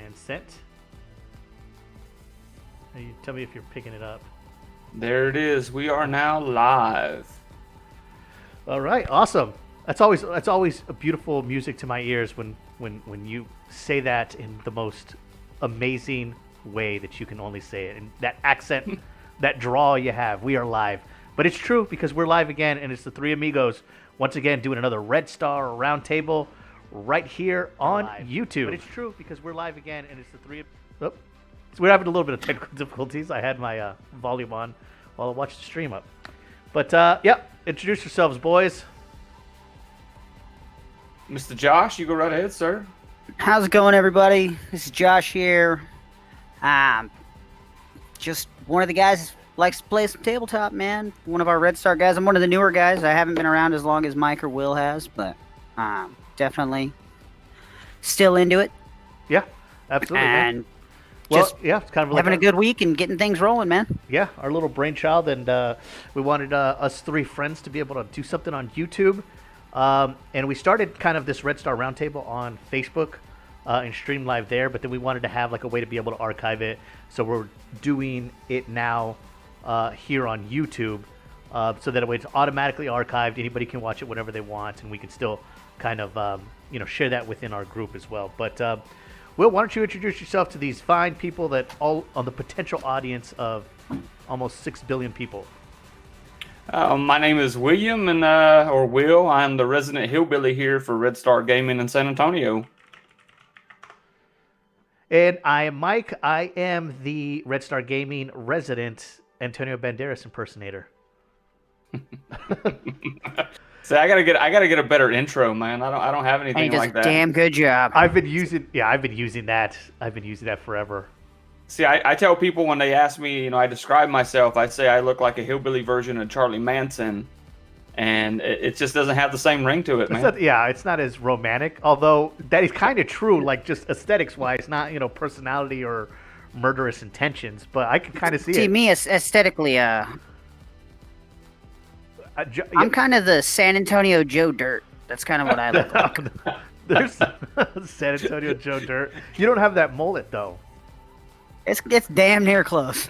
and sent. You tell me if you're picking it up. There it is. We are now live. All right, awesome. That's always a beautiful music to my ears when you say that in the most amazing way that you can only say it, and that accent, that drawl you have. We are live, but it's true because we're live again, and it's the three amigos once again doing another Red Star Roundtable right here on YouTube. But it's true because we're live again, and it's the three. Oh, so we're having a little bit of technical difficulties. I had my volume on while I watched the stream up. But yeah, introduce yourselves, boys. Mr. Josh, you go right ahead, sir. How's it going, everybody? This is Josh here. Just one of the guys who likes to play some tabletop, man. One of our Red Star guys. I'm one of the newer guys. I haven't been around as long as Mike or Will has, but definitely still into it. Yeah, absolutely. And man. Well, just yeah, it's kind of like having a good week and getting things rolling, man. Yeah, our little brainchild, and we wanted us three friends to be able to do something on YouTube. And we started kind of this Red Star Roundtable on Facebook and stream live there, but then we wanted to have like a way to be able to archive it. So we're doing it now here on YouTube so that way it's automatically archived. Anybody can watch it whenever they want, and we can still kind of share that within our group as well. But Will, why don't you introduce yourself to these fine people that all on the potential audience of almost 6 billion people? My name is William, or Will. I'm the resident hillbilly here for Red Star Gaming in San Antonio. And I am Mike. I am the Red Star Gaming resident Antonio Banderas impersonator. See, I gotta get a better intro, man. I don't have anything And he does like that. a damn good job. I've been using that. I've been using that forever. See, I tell people when they ask me, I describe myself, I say I look like a hillbilly version of Charlie Manson, and it just doesn't have the same ring to it, man. It's not as romantic, although that is kind of true, like just aesthetics-wise, not, personality or murderous intentions, but I can kind of see it. See, me aesthetically, I'm kind of the San Antonio Joe Dirt. That's kind of what I look like. There's San Antonio Joe Dirt. You don't have that mullet, though. It's damn near close.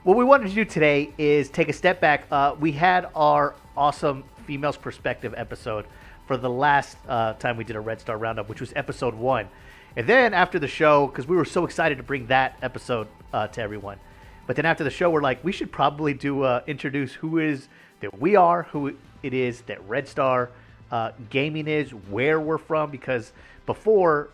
What we wanted to do today is take a step back. We had our awesome Females Perspective episode for the last time we did a Red Star Roundup, which was episode 1. And then after the show, because we were so excited to bring that episode to everyone, but then after the show, we're like, we should probably do introduce who is that we are, who it is that Red Star Gaming is, where we're from, because before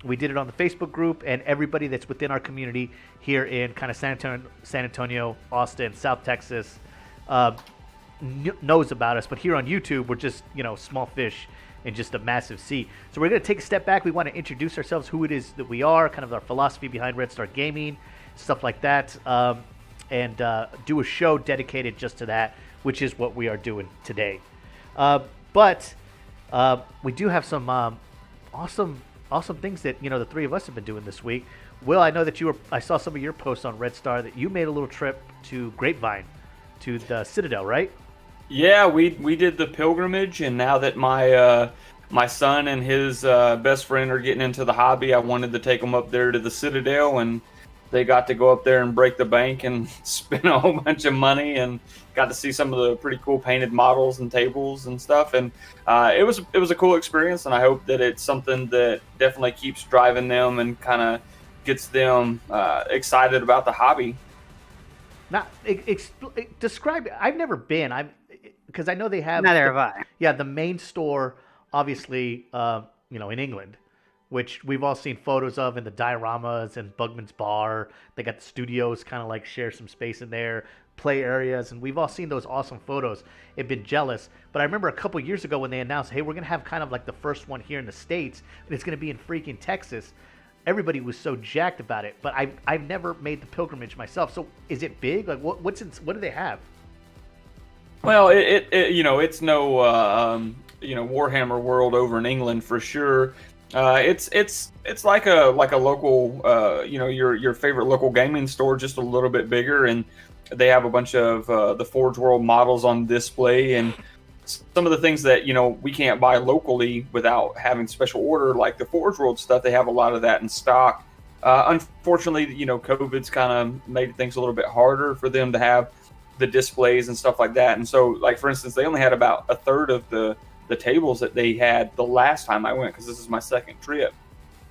we did it on the Facebook group, and everybody that's within our community here in kind of San Antonio, Austin, South Texas knows about us. But here on YouTube, we're just, small fish in just a massive sea. So we're going to take a step back. We want to introduce ourselves, who it is that we are, kind of our philosophy behind Red Star Gaming, stuff like that, and do a show dedicated just to that, which is what we are doing today. But we do have some awesome things that the three of us have been doing this week. Will, I know that I saw some of your posts on Red Star that you made a little trip to Grapevine, to the Citadel, right? Yeah, we did the pilgrimage, and now that my son and his best friend are getting into the hobby, I wanted to take them up there to the Citadel, and they got to go up there and break the bank and spend a whole bunch of money, and got to see some of the pretty cool painted models and tables and stuff. And it was a cool experience, and I hope that it's something that definitely keeps driving them and kind of gets them excited about the hobby. Now, describe it. I've never been. Because I know they have. Neither have I. Yeah, the main store, obviously, in England, which we've all seen photos of in the dioramas and Bugman's Bar. They got the studios kind of like share some space in there, play areas, and we've all seen those awesome photos and been jealous. But I remember a couple years ago when they announced, hey, we're going to have kind of like the first one here in the States, and it's going to be in freaking Texas. Everybody was so jacked about it, but I've never made the pilgrimage myself. So is it big? Like what do they have? Well, it's no Warhammer World over in England for sure. It's like a local your favorite local gaming store, just a little bit bigger, and they have a bunch of the Forge World models on display, and some of the things that we can't buy locally without having special order, like the Forge World stuff, they have a lot of that in stock. Unfortunately, COVID's kind of made things a little bit harder for them to have the displays and stuff like that. And so, like, for instance, they only had about a third of the tables that they had the last time I went, because this is my second trip.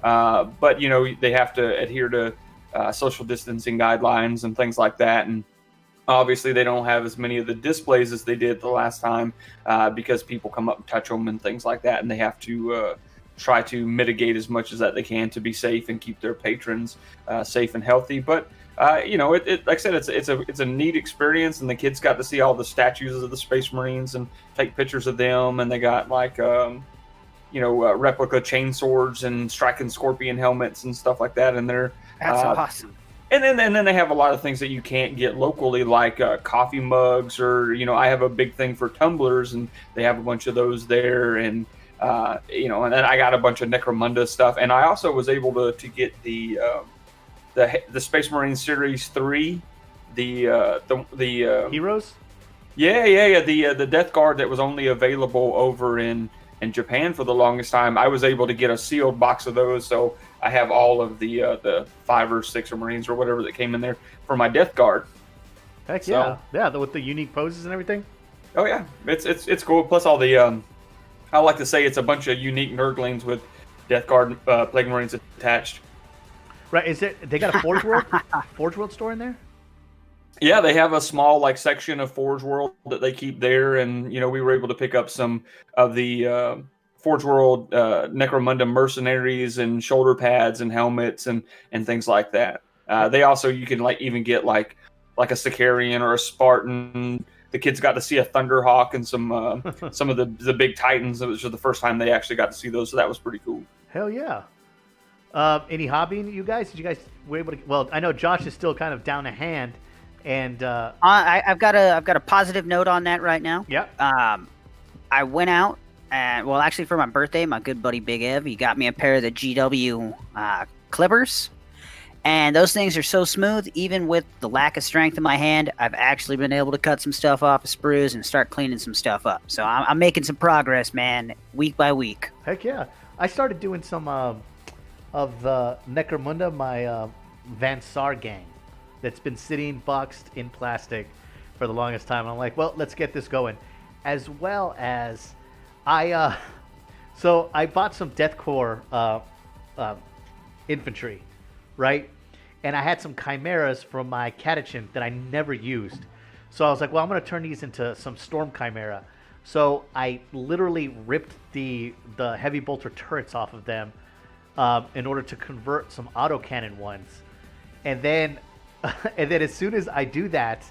But they have to adhere to social distancing guidelines and things like that, and obviously they don't have as many of the displays as they did the last time, because people come up and touch them and things like that, and they have to try to mitigate as much as that they can to be safe and keep their patrons safe and healthy. But it like I said, it's a neat experience, and the kids got to see all the statues of the Space Marines and take pictures of them, and they got like replica chain swords and striking scorpion helmets and stuff like that, and they're That's awesome. And then they have a lot of things that you can't get locally, like coffee mugs, or I have a big thing for tumblers, and they have a bunch of those there, and and then I got a bunch of Necromunda stuff, and I also was able to get the Space Marine Series 3, the Heroes. Yeah. The Death Guard that was only available over in Japan for the longest time. I was able to get a sealed box of those, so I have all of the 5 or 6 Marines or whatever that came in there for my Death Guard. Heck yeah, with the unique poses and everything. Oh yeah, it's cool. Plus all the I like to say it's a bunch of unique Nurglings with Death Guard Plague Marines attached. Right? They got a Forge World Forge World store in there? Yeah, they have a small section of Forge World that they keep there, and we were able to pick up some of the Forge World Necromunda mercenaries and shoulder pads and helmets and things like that. They also, you can even get like a Sicarian or a Spartan. The kids got to see a Thunderhawk and some of the big Titans. It was the first time they actually got to see those, so that was pretty cool. Hell yeah. Any hobbying, you guys? Did you guys were able to? Well, I know Josh is still kind of down a hand, and I've got a positive note on that right now. Yeah. I went out, and actually for my birthday, my good buddy Big Ev, he got me a pair of the GW clippers. And those things are so smooth, even with the lack of strength in my hand, I've actually been able to cut some stuff off of sprues and start cleaning some stuff up. So I'm making some progress, man, week by week. Heck yeah. I started doing some of the Necromunda, my Van Sar gang, that's been sitting boxed in plastic for the longest time. And I'm like, well, let's get this going. As well as so I bought some Deathcore infantry, right? And I had some chimeras from my Catachin that I never used. So I was like, well, I'm going to turn these into some Storm Chimera. So I literally ripped the heavy bolter turrets off of them in order to convert some autocannon ones. And then as soon as I do that,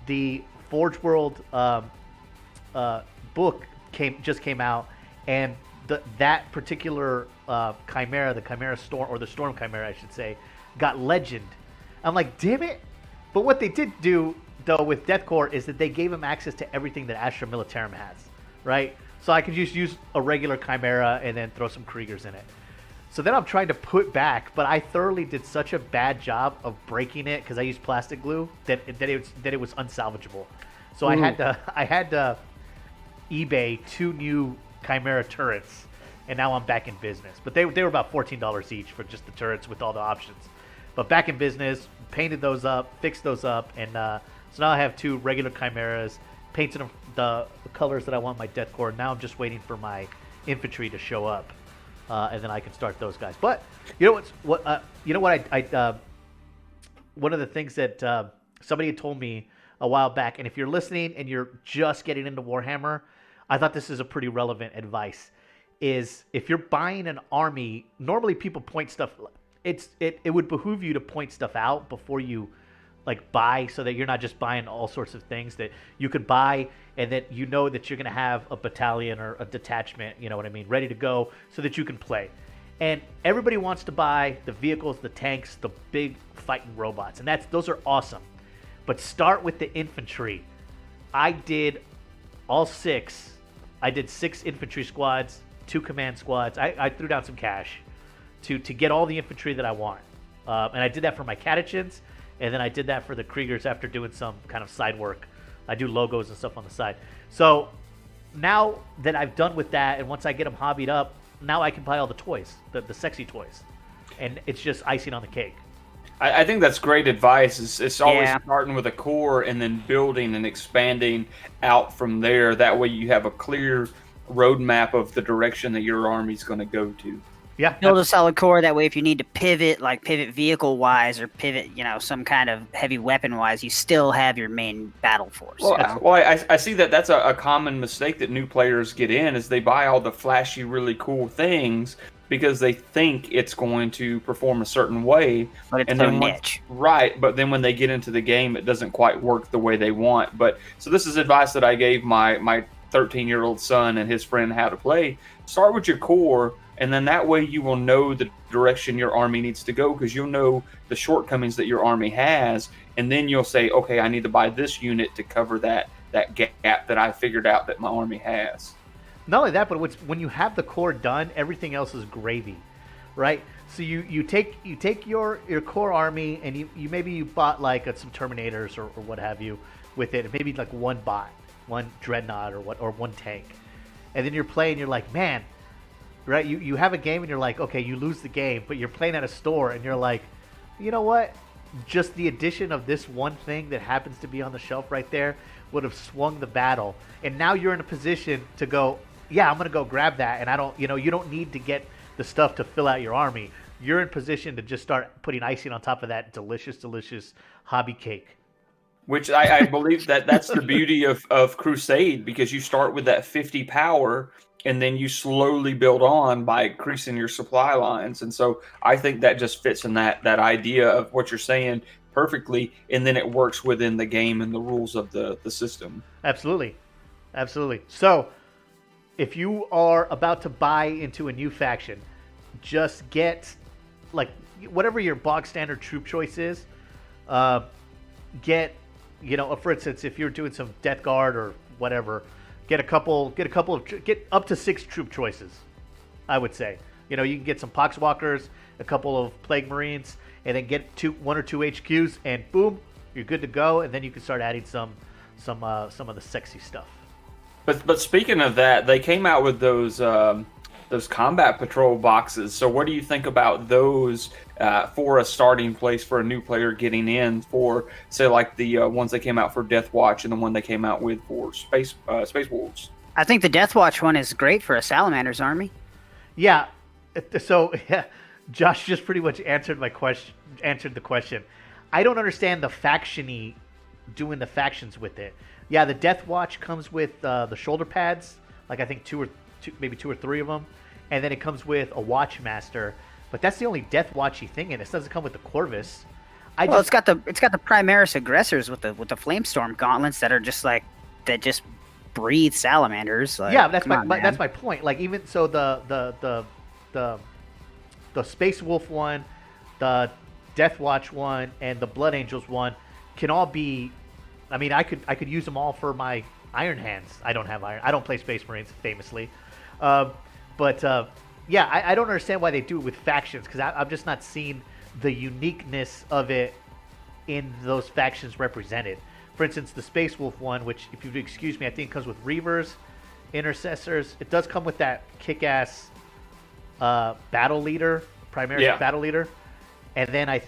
the Forge World book just came out, and that particular Chimera, the Chimera Storm, or the Storm Chimera, I should say, got legend. I'm like, damn it! But what they did do, though, with Deathcore is that they gave him access to everything that Astra Militarum has, right? So I could just use a regular Chimera and then throw some Kriegers in it. So then I'm trying to put back, but I thoroughly did such a bad job of breaking it because I used plastic glue that it was unsalvageable. So I had to eBay 2 new Chimera turrets, and now I'm back in business. But they were about $14 each for just the turrets with all the options. But back in business, painted those up, fixed those up, and so now I have 2 regular Chimeras, painted them the colors that I want my Deathcore. Now I'm just waiting for my infantry to show up, and then I can start those guys. But you know what? One of the things that somebody had told me a while back, and if you're listening and you're just getting into Warhammer, I thought this is a pretty relevant advice, is if you're buying an army, normally people point stuff, it would behoove you to point stuff out before you buy, so that you're not just buying all sorts of things that you could buy and that you know that you're going to have a battalion or a detachment, you know what I mean, ready to go so that you can play. And everybody wants to buy the vehicles, the tanks, the big fighting robots, and those are awesome. But start with the infantry. I did all 6. I did 6 infantry squads, 2 command squads. I threw down some cash to get all the infantry that I want. And I did that for my Catachins, and then I did that for the Kriegers after doing some kind of side work. I do logos and stuff on the side. So now that I've done with that, and once I get them hobbied up, now I can buy all the toys, the sexy toys, and it's just icing on the cake. I think that's great advice. It's always Yeah. starting with a core and then building and expanding out from there. That way you have a clear roadmap of the direction that your army's going to go to. Yeah, Build a solid core. That way, if you need to pivot, like pivot vehicle wise or pivot, some kind of heavy weapon wise, you still have your main battle force. Well, I see that that's a common mistake that new players get in is they buy all the flashy, really cool things because they think it's going to perform a certain way. But it's and so then niche. Right, but then when they get into the game, it doesn't quite work the way they want. But so this is advice that I gave my 13-year-old son and his friend how to play. Start with your core, and then that way you will know the direction your army needs to go because you'll know the shortcomings that your army has, and then you'll say, okay, I need to buy this unit to cover that gap that I figured out that my army has. Not only that, but when you have the core done, everything else is gravy, right? So you take your core army, and you maybe you bought like some Terminators or what have you with it, and maybe like one bot, one Dreadnought or one tank, and then you're playing. You're like, man, right? You have a game and you're like, okay, you lose the game, but you're playing at a store and you're like, you know what? Just the addition of this one thing that happens to be on the shelf right there would have swung the battle, and now you're in a position to go, yeah, I'm gonna go grab that, and I don't, you don't need to get the stuff to fill out your army. You're in position to just start putting icing on top of that delicious hobby cake. Which I believe that's the beauty of Crusade, because you start with that 50 power and then you slowly build on by increasing your supply lines. And so I think that just fits in that idea of what you're saying perfectly, and then it works within the game and the rules of the system. Absolutely. So if you are about to buy into a new faction, just get like whatever your bog standard troop choice is. Get, for instance, if you're doing some Death Guard or whatever, get up to 6 troop choices. I would say, you can get some Poxwalkers, a couple of Plague Marines, and then get 1 or 2 HQs, and boom, you're good to go. And then you can start adding some of the sexy stuff. But speaking of that, they came out with those combat patrol boxes. So what do you think about those for a starting place for a new player getting in for, say, like the ones that came out for Death Watch and the one they came out with for Space Wolves? I think the Death Watch one is great for a Salamander's army. Yeah. So yeah, Josh just pretty much answered the question. I don't understand the faction-y doing the factions with it. Yeah, the Death Watch comes with the shoulder pads, like I think maybe 2 or 3 of them, and then it comes with a Watchmaster. But that's the only Death Watchy thing in it. It doesn't come with the Corvus. It's got the Primaris Aggressors with the Flamestorm gauntlets that are just like that just breathe salamanders. Like, yeah, that's my point. Like even so, the Space Wolf one, the Death Watch one, and the Blood Angels one can all be. I mean, I could use them all for my Iron Hands. I don't have Iron. I don't play Space Marines famously, yeah, I don't understand why they do it with factions, because I've just not seen the uniqueness of it in those factions represented. For instance, the Space Wolf one, which, if you'd excuse me, I think comes with Reavers, Intercessors. It does come with that kick-ass battle leader, Primaris battle leader, and then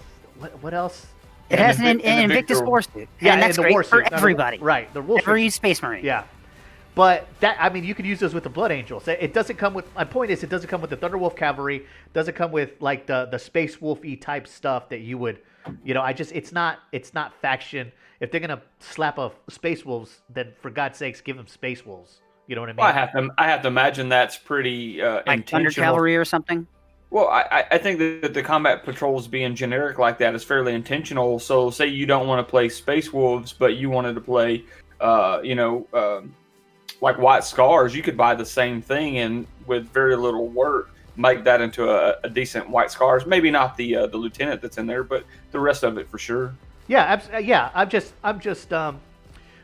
what else? It has an Invictus Warsuit. Yeah, and that's the great Warsuit. for everybody. Right, the Warsuit. Never use Space Marine. Yeah. But you could use those with the Blood Angels. It doesn't come with. My point is, it doesn't come with the Thunderwolf Cavalry. It doesn't come with like the Space Wolf-y type stuff that you would, it's not faction. If they're gonna slap a Space Wolves, then for God's sakes, give them Space Wolves. You know what I mean? Well, I have to imagine that's pretty like intentional. Thunder Cavalry or something. Well, I think that the combat patrols being generic like that is fairly intentional. So, say you don't want to play Space Wolves, but you wanted to play, like White Scars, you could buy the same thing and with very little work make that into a decent White Scars. Maybe not the lieutenant that's in there, but the rest of it for sure. Yeah, I'm just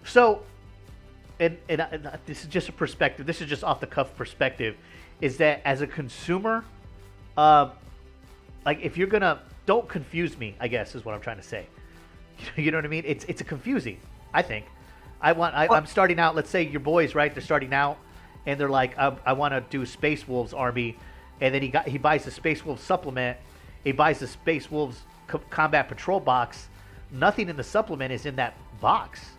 so, and this is just a perspective. This is just off the cuff perspective. Is that as a consumer, like if you're don't confuse me, I guess is what I'm trying to say. You know what I mean? It's a confusing. I think. I'm starting out. Let's say your boys, right? They're starting out. and they're like, I want to do Space Wolves army, and then he buys the Space Wolves supplement, he buys the Space Wolves Combat Patrol box. Nothing in the supplement is in that box,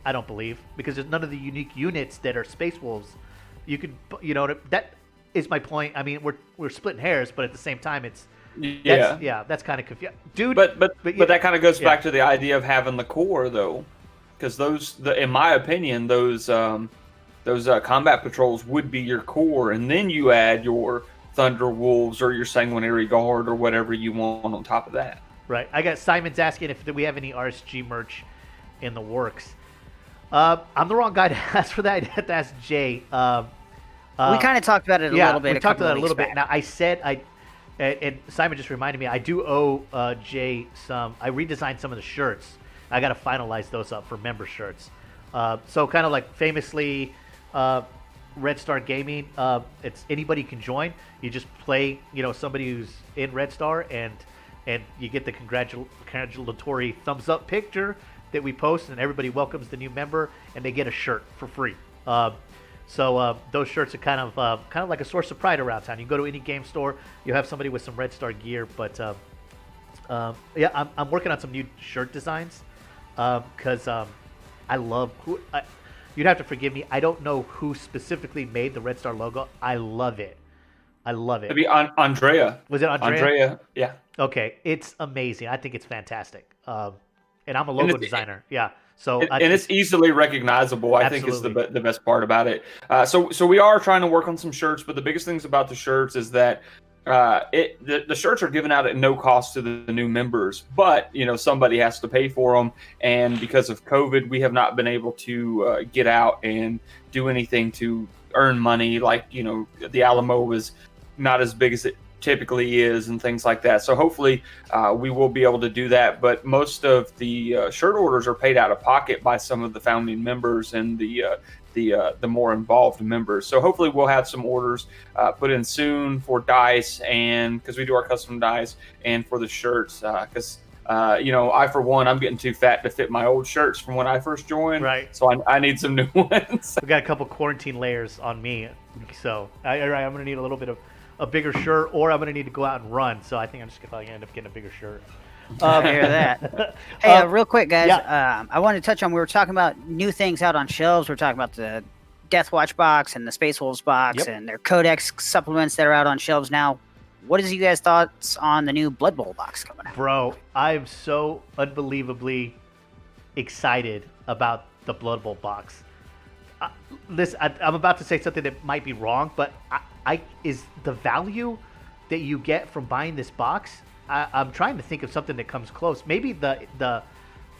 I don't believe, because there's none of the unique units that are Space Wolves. You could, that is my point. I mean, we're splitting hairs, but at the same time, that's kind of confusing, dude. But that kind of goes back to the idea of having the core, though, because in my opinion, those combat patrols would be your core, and then you add your Thunder Wolves or your Sanguinary Guard or whatever you want on top of that. Right. I got Simon's asking if we have any RSG merch in the works. I'm the wrong guy to ask for that. I'd have to ask Jay. We kind of talked about it a little bit. We talked about it a little bit. Now, I said and Simon just reminded me, I do owe Jay some. I redesigned some of the shirts. I got to finalize those up for member shirts. So kind of like famously, Red Star Gaming. It's anybody can join. You just play, somebody who's in Red Star, and you get the congratulatory thumbs up picture that we post, and everybody welcomes the new member, and they get a shirt for free. So those shirts are kind of like a source of pride around town. You go to any game store, you have somebody with some Red Star gear. But I'm working on some new shirt designs because I love. You'd have to forgive me. I don't know who specifically made the Red Star logo. I love it. It'd be Andrea. Was it Andrea? Andrea, yeah. Okay, it's amazing. I think it's fantastic. And I'm a logo designer. Yeah. So it's easily recognizable. I think is the best part about it. So we are trying to work on some shirts, but the biggest things about the shirts is that the shirts are given out at no cost to the new members, but somebody has to pay for them, and because of COVID, we have not been able to get out and do anything to earn money. Like the Alamo was not as big as it typically is, and things like that. So hopefully we will be able to do that. But most of the shirt orders are paid out of pocket by some of the founding members and the more involved members. So hopefully we'll have some orders put in soon for dice, and because we do our custom dice, and for the shirts, because I, for one, I'm getting too fat to fit my old shirts from when I first joined. Right. So I need some new ones. We got a couple quarantine layers on me, so I'm going to need a little bit of a bigger shirt, or I'm going to need to go out and run. So I think I'm just going to end up getting a bigger shirt. I hear that. Hey, real quick, guys. Yeah. I wanted to touch on, we were talking about new things out on shelves. We were talking about the Death Watch box and the Space Wolves box and their Codex supplements that are out on shelves now. What is you guys' thoughts on the new Blood Bowl box coming out? Bro, I'm so unbelievably excited about the Blood Bowl box. I'm about to say something that might be wrong, but is the value that you get from buying this box? I'm trying to think of something that comes close. Maybe the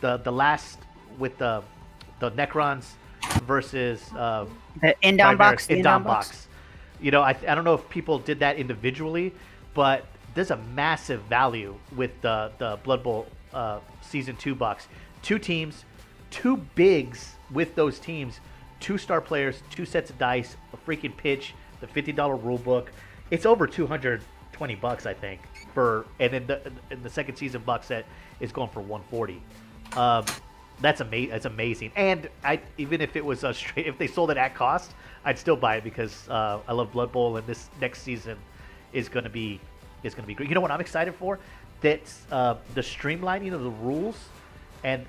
last with the Necrons versus the Indom box. Indom box. I don't know if people did that individually, but there's a massive value with the Blood Bowl Season 2 box. 2 teams, 2 bigs with those teams, 2 star players, 2 sets of dice, a freaking pitch, the $50 rule book. It's over $220, I think. And then the second season box set is going for $140. That's amazing. And even if it was if they sold it at cost, I'd still buy it because I love Blood Bowl, and this next season is going to be great. You know what I'm excited for? That's the streamlining of the rules, and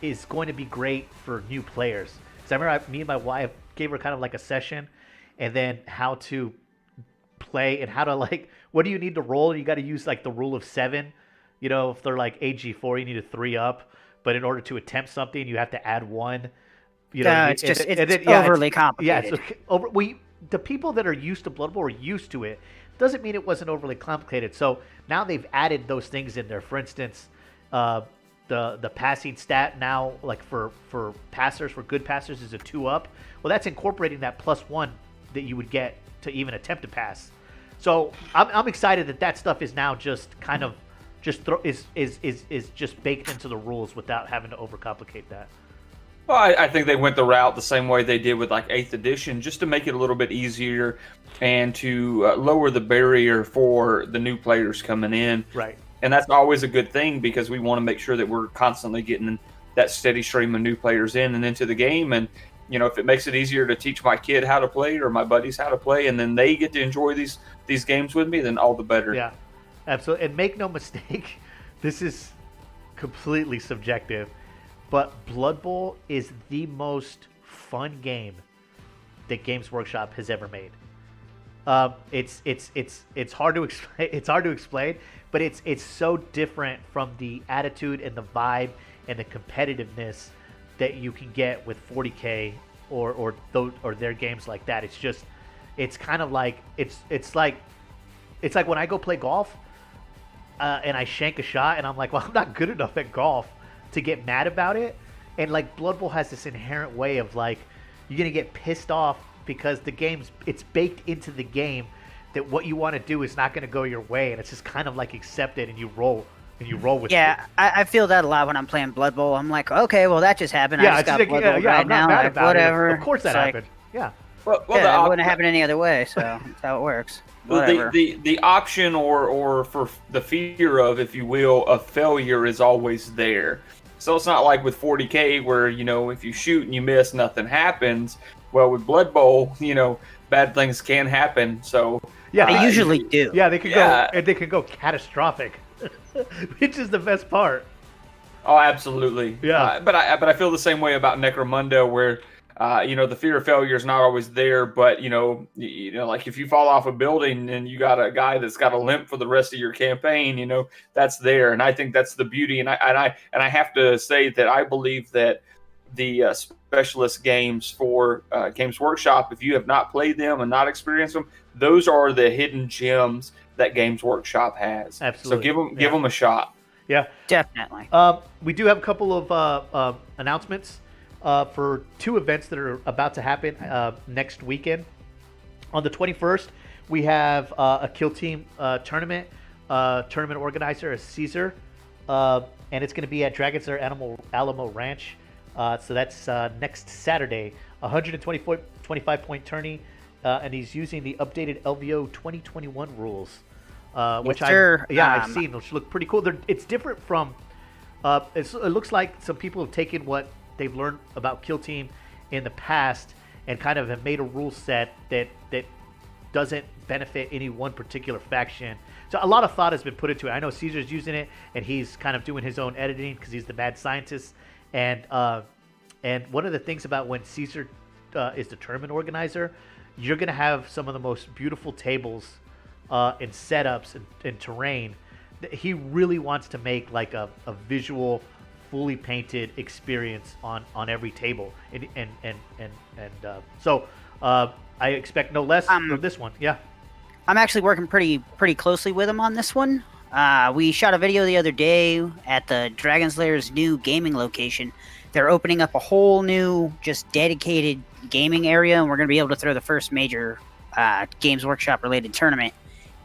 is going to be great for new players. Because I remember me and my wife gave her kind of like a session, and then how to play and how to what do you need to roll? You got to use like the rule of 7. If they're like AG4, you need a 3 up. But in order to attempt something, you have to add 1. It's overly complicated. Yeah, the people that are used to Blood Bowl are used to it. Doesn't mean it wasn't overly complicated. So now they've added those things in there. For instance, the passing stat now, like for passers, for good passers, is a 2 up. Well, that's incorporating that +1 that you would get to even attempt to pass. So I'm excited that stuff is now just kind of is just baked into the rules without having to overcomplicate that. Well, I think they went the route the same way they did with like 8th edition, just to make it a little bit easier and to lower the barrier for the new players coming in. Right. And that's always a good thing because we want to make sure that we're constantly getting that steady stream of new players in and into the game. And if it makes it easier to teach my kid how to play or my buddies how to play, and then they get to enjoy these games with me, then all the better. Yeah, absolutely. And make no mistake, this is completely subjective, but Blood Bowl is the most fun game that Games Workshop has ever made. It's hard to explain. It's hard to explain, but it's so different from the attitude and the vibe and the competitiveness that you can get with 40K or their games like that. It's kind of like it's like when I go play golf and I shank a shot and I'm like, well, I'm not good enough at golf to get mad about it. And like Blood Bowl has this inherent way of like you're gonna get pissed off because it's baked into the game that what you want to do is not going to go your way, and it's just kind of like accepted, and you roll with it. Yeah, I feel that a lot when I'm playing Blood Bowl. I'm like, okay, well that just happened. I just got Blood Bowl right I'm not now. mad Like, about whatever. It. Of course that happened. Yeah. Well, Yeah, it wouldn't happen any other way. So that's how it works. Whatever. The option or for the fear of, if you will, of failure is always there. So it's not like with 40K where, if you shoot and you miss, nothing happens. Well, with Blood Bowl, bad things can happen. So yeah, they usually do. Yeah, they can go catastrophic, which is the best part. Oh, absolutely. Yeah. But I feel the same way about Necromunda, where the fear of failure is not always there. But like if you fall off a building and you got a guy that's got a limp for the rest of your campaign, that's there. And I think that's the beauty. And I have to say that I believe that the specialist games for Games Workshop, if you have not played them and not experienced them, those are the hidden gems that Games Workshop has. Absolutely. So give them a shot. Yeah, Definitely. we do have a couple of announcements for two events that are about to happen next weekend. On the 21st, we have a Kill Team tournament. Tournament organizer is Caesar, and it's going to be at Dragon's Lair Alamo Ranch. So that's next Saturday, 25-point tourney, and he's using the updated LVO 2021 rules, which I've seen, which look pretty cool. It's different from. It looks like some people have taken what they've learned about Kill Team in the past and kind of have made a rule set that doesn't benefit any one particular faction. So a lot of thought has been put into it. I know Caesar's using it, and he's kind of doing his own editing because he's the mad scientist. And one of the things about when Caesar is the tournament organizer, you're going to have some of the most beautiful tables and setups and terrain. He really wants to make like a visual, fully painted experience on every table. So I expect no less from this one. Yeah. I'm actually working pretty closely with him on this one. We shot a video the other day at the Dragon's Lair's new gaming location. They're opening up a whole new, just dedicated gaming area, and we're going to be able to throw the first major Games Workshop related tournament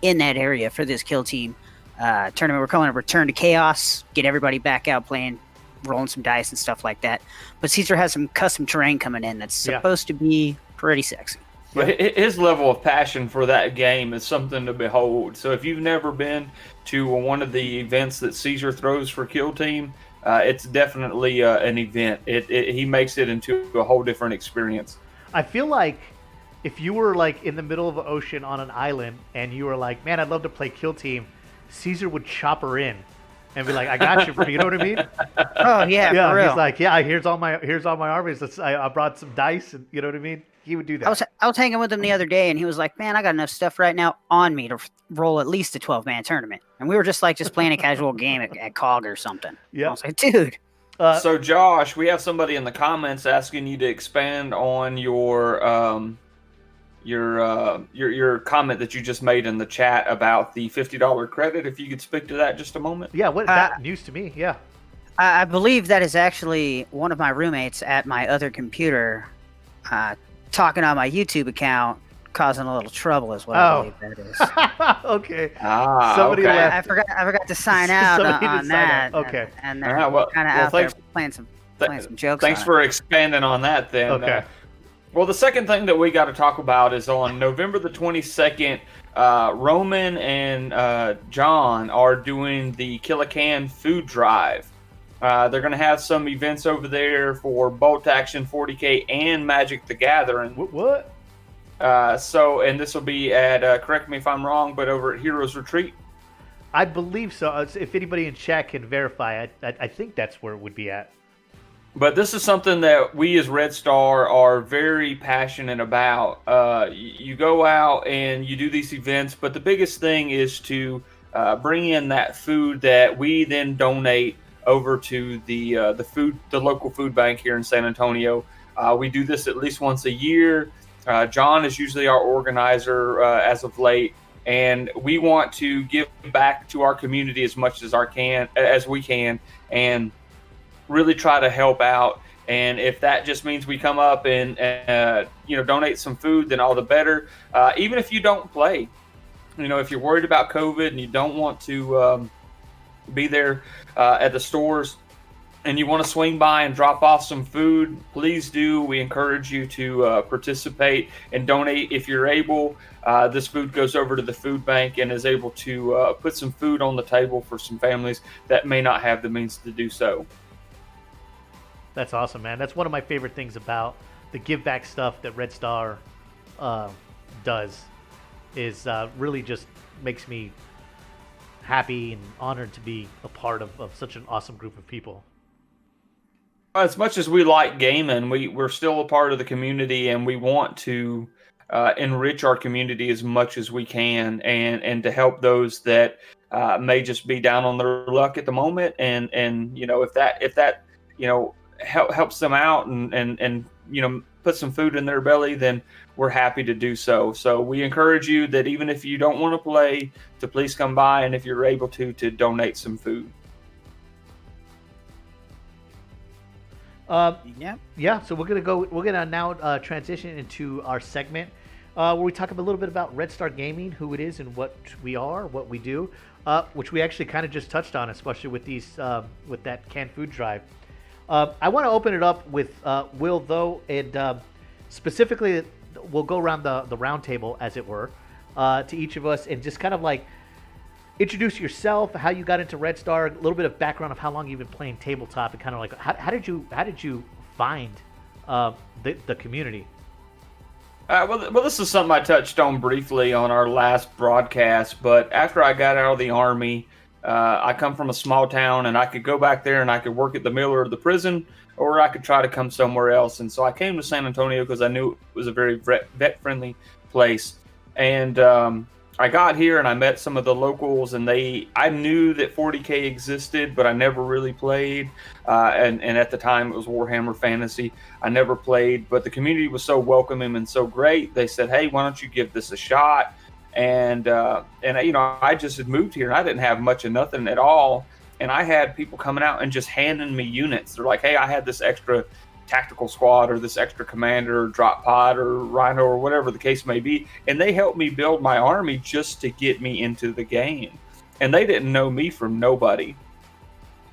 in that area for this Kill Team tournament. We're calling it Return to Chaos. Get everybody back out playing, rolling some dice and stuff like that. But Caesar has some custom terrain coming in that's supposed to be pretty sexy. But his level of passion for that game is something to behold. So if you've never been to one of the events that Caesar throws for Kill Team, it's definitely an event. He makes it into a whole different experience. I feel like if you were like in the middle of the ocean on an island and you were like, man, I'd love to play Kill Team, Caesar would chop her in and be like, I got you. You know what I mean? Oh yeah, yeah. For real. He's like, yeah, here's all my armies. I brought some dice, and you know what I mean. He would do that. I was hanging with him the other day, and he was like, "Man, I got enough stuff right now on me to roll at least a 12-man tournament." And we were just playing a casual game at COG or something. Yeah. I was like, "Dude." So Josh, we have somebody in the comments asking you to expand on your comment that you just made in the chat about the $50 credit. If you could speak to that just a moment. Yeah. That news to me? Yeah. I believe that is actually one of my roommates at my other computer. Talking on my YouTube account, causing a little trouble is what I believe that is. Okay. Somebody left. I forgot to sign out on that. Okay. And they're kind of out there playing some jokes. Thanks for expanding on that then. Okay. Well, the second thing that we got to talk about is on November the 22nd, Roman and John are doing the Kill a Can food drive. They're going to have some events over there for Bolt Action 40K and Magic the Gathering. What? And this will be at, correct me if I'm wrong, but over at Heroes Retreat. I believe so. If anybody in chat can verify, I think that's where it would be at. But this is something that we as Red Star are very passionate about. You go out and you do these events, but the biggest thing is to bring in that food that we then donate over to the local food bank here in San Antonio. We do this at least once a year. John is usually our organizer as of late, and we want to give back to our community as much as we can, and really try to help out. And if that just means we come up and donate some food, then all the better. Even if you don't play, if you're worried about COVID and you don't want to be there at the stores and you want to swing by and drop off some food, please do. We encourage you to participate and donate if you're able. This food goes over to the food bank and is able to put some food on the table for some families that may not have the means to do so. That's awesome, man. That's one of my favorite things about the give back stuff that Red Star does. Is really just makes me happy and honored to be a part of such an awesome group of people. As much as we like gaming, we're still a part of the community, and we want to enrich our community as much as we can, and to help those that may just be down on their luck at the moment. And if that helps them out and put some food in their belly, then we're happy to do so. So we encourage you that even if you don't want to play, to please come by, and if you're able to donate some food. Yeah. So we're gonna now transition into our segment where we talk a little bit about Red Star Gaming, who it is and what we are, what we do, which we actually kind of just touched on, especially with with that canned food drive. I want to open it up with Will, though, and specifically we'll go around the round table, as it were, to each of us, and just kind of like introduce yourself, how you got into Red Star, a little bit of background of how long you've been playing tabletop, and kind of like how did you find the community? Well, this is something I touched on briefly on our last broadcast, but after I got out of the Army, I come from a small town, and I could go back there and I could work at the mill or the prison, or I could try to come somewhere else. And so I came to San Antonio because I knew it was a very vet-friendly place. And I got here and I met some of the locals, and I knew that 40K existed, but I never really played. And at the time it was Warhammer Fantasy. I never played, but the community was so welcoming and so great. They said, "Hey, why don't you give this a shot?" And I just had moved here and I didn't have much of nothing at all. And I had people coming out and just handing me units. They're like, "Hey, I had this extra tactical squad or this extra commander or drop pod or rhino or whatever the case may be." And they helped me build my army just to get me into the game. And they didn't know me from nobody.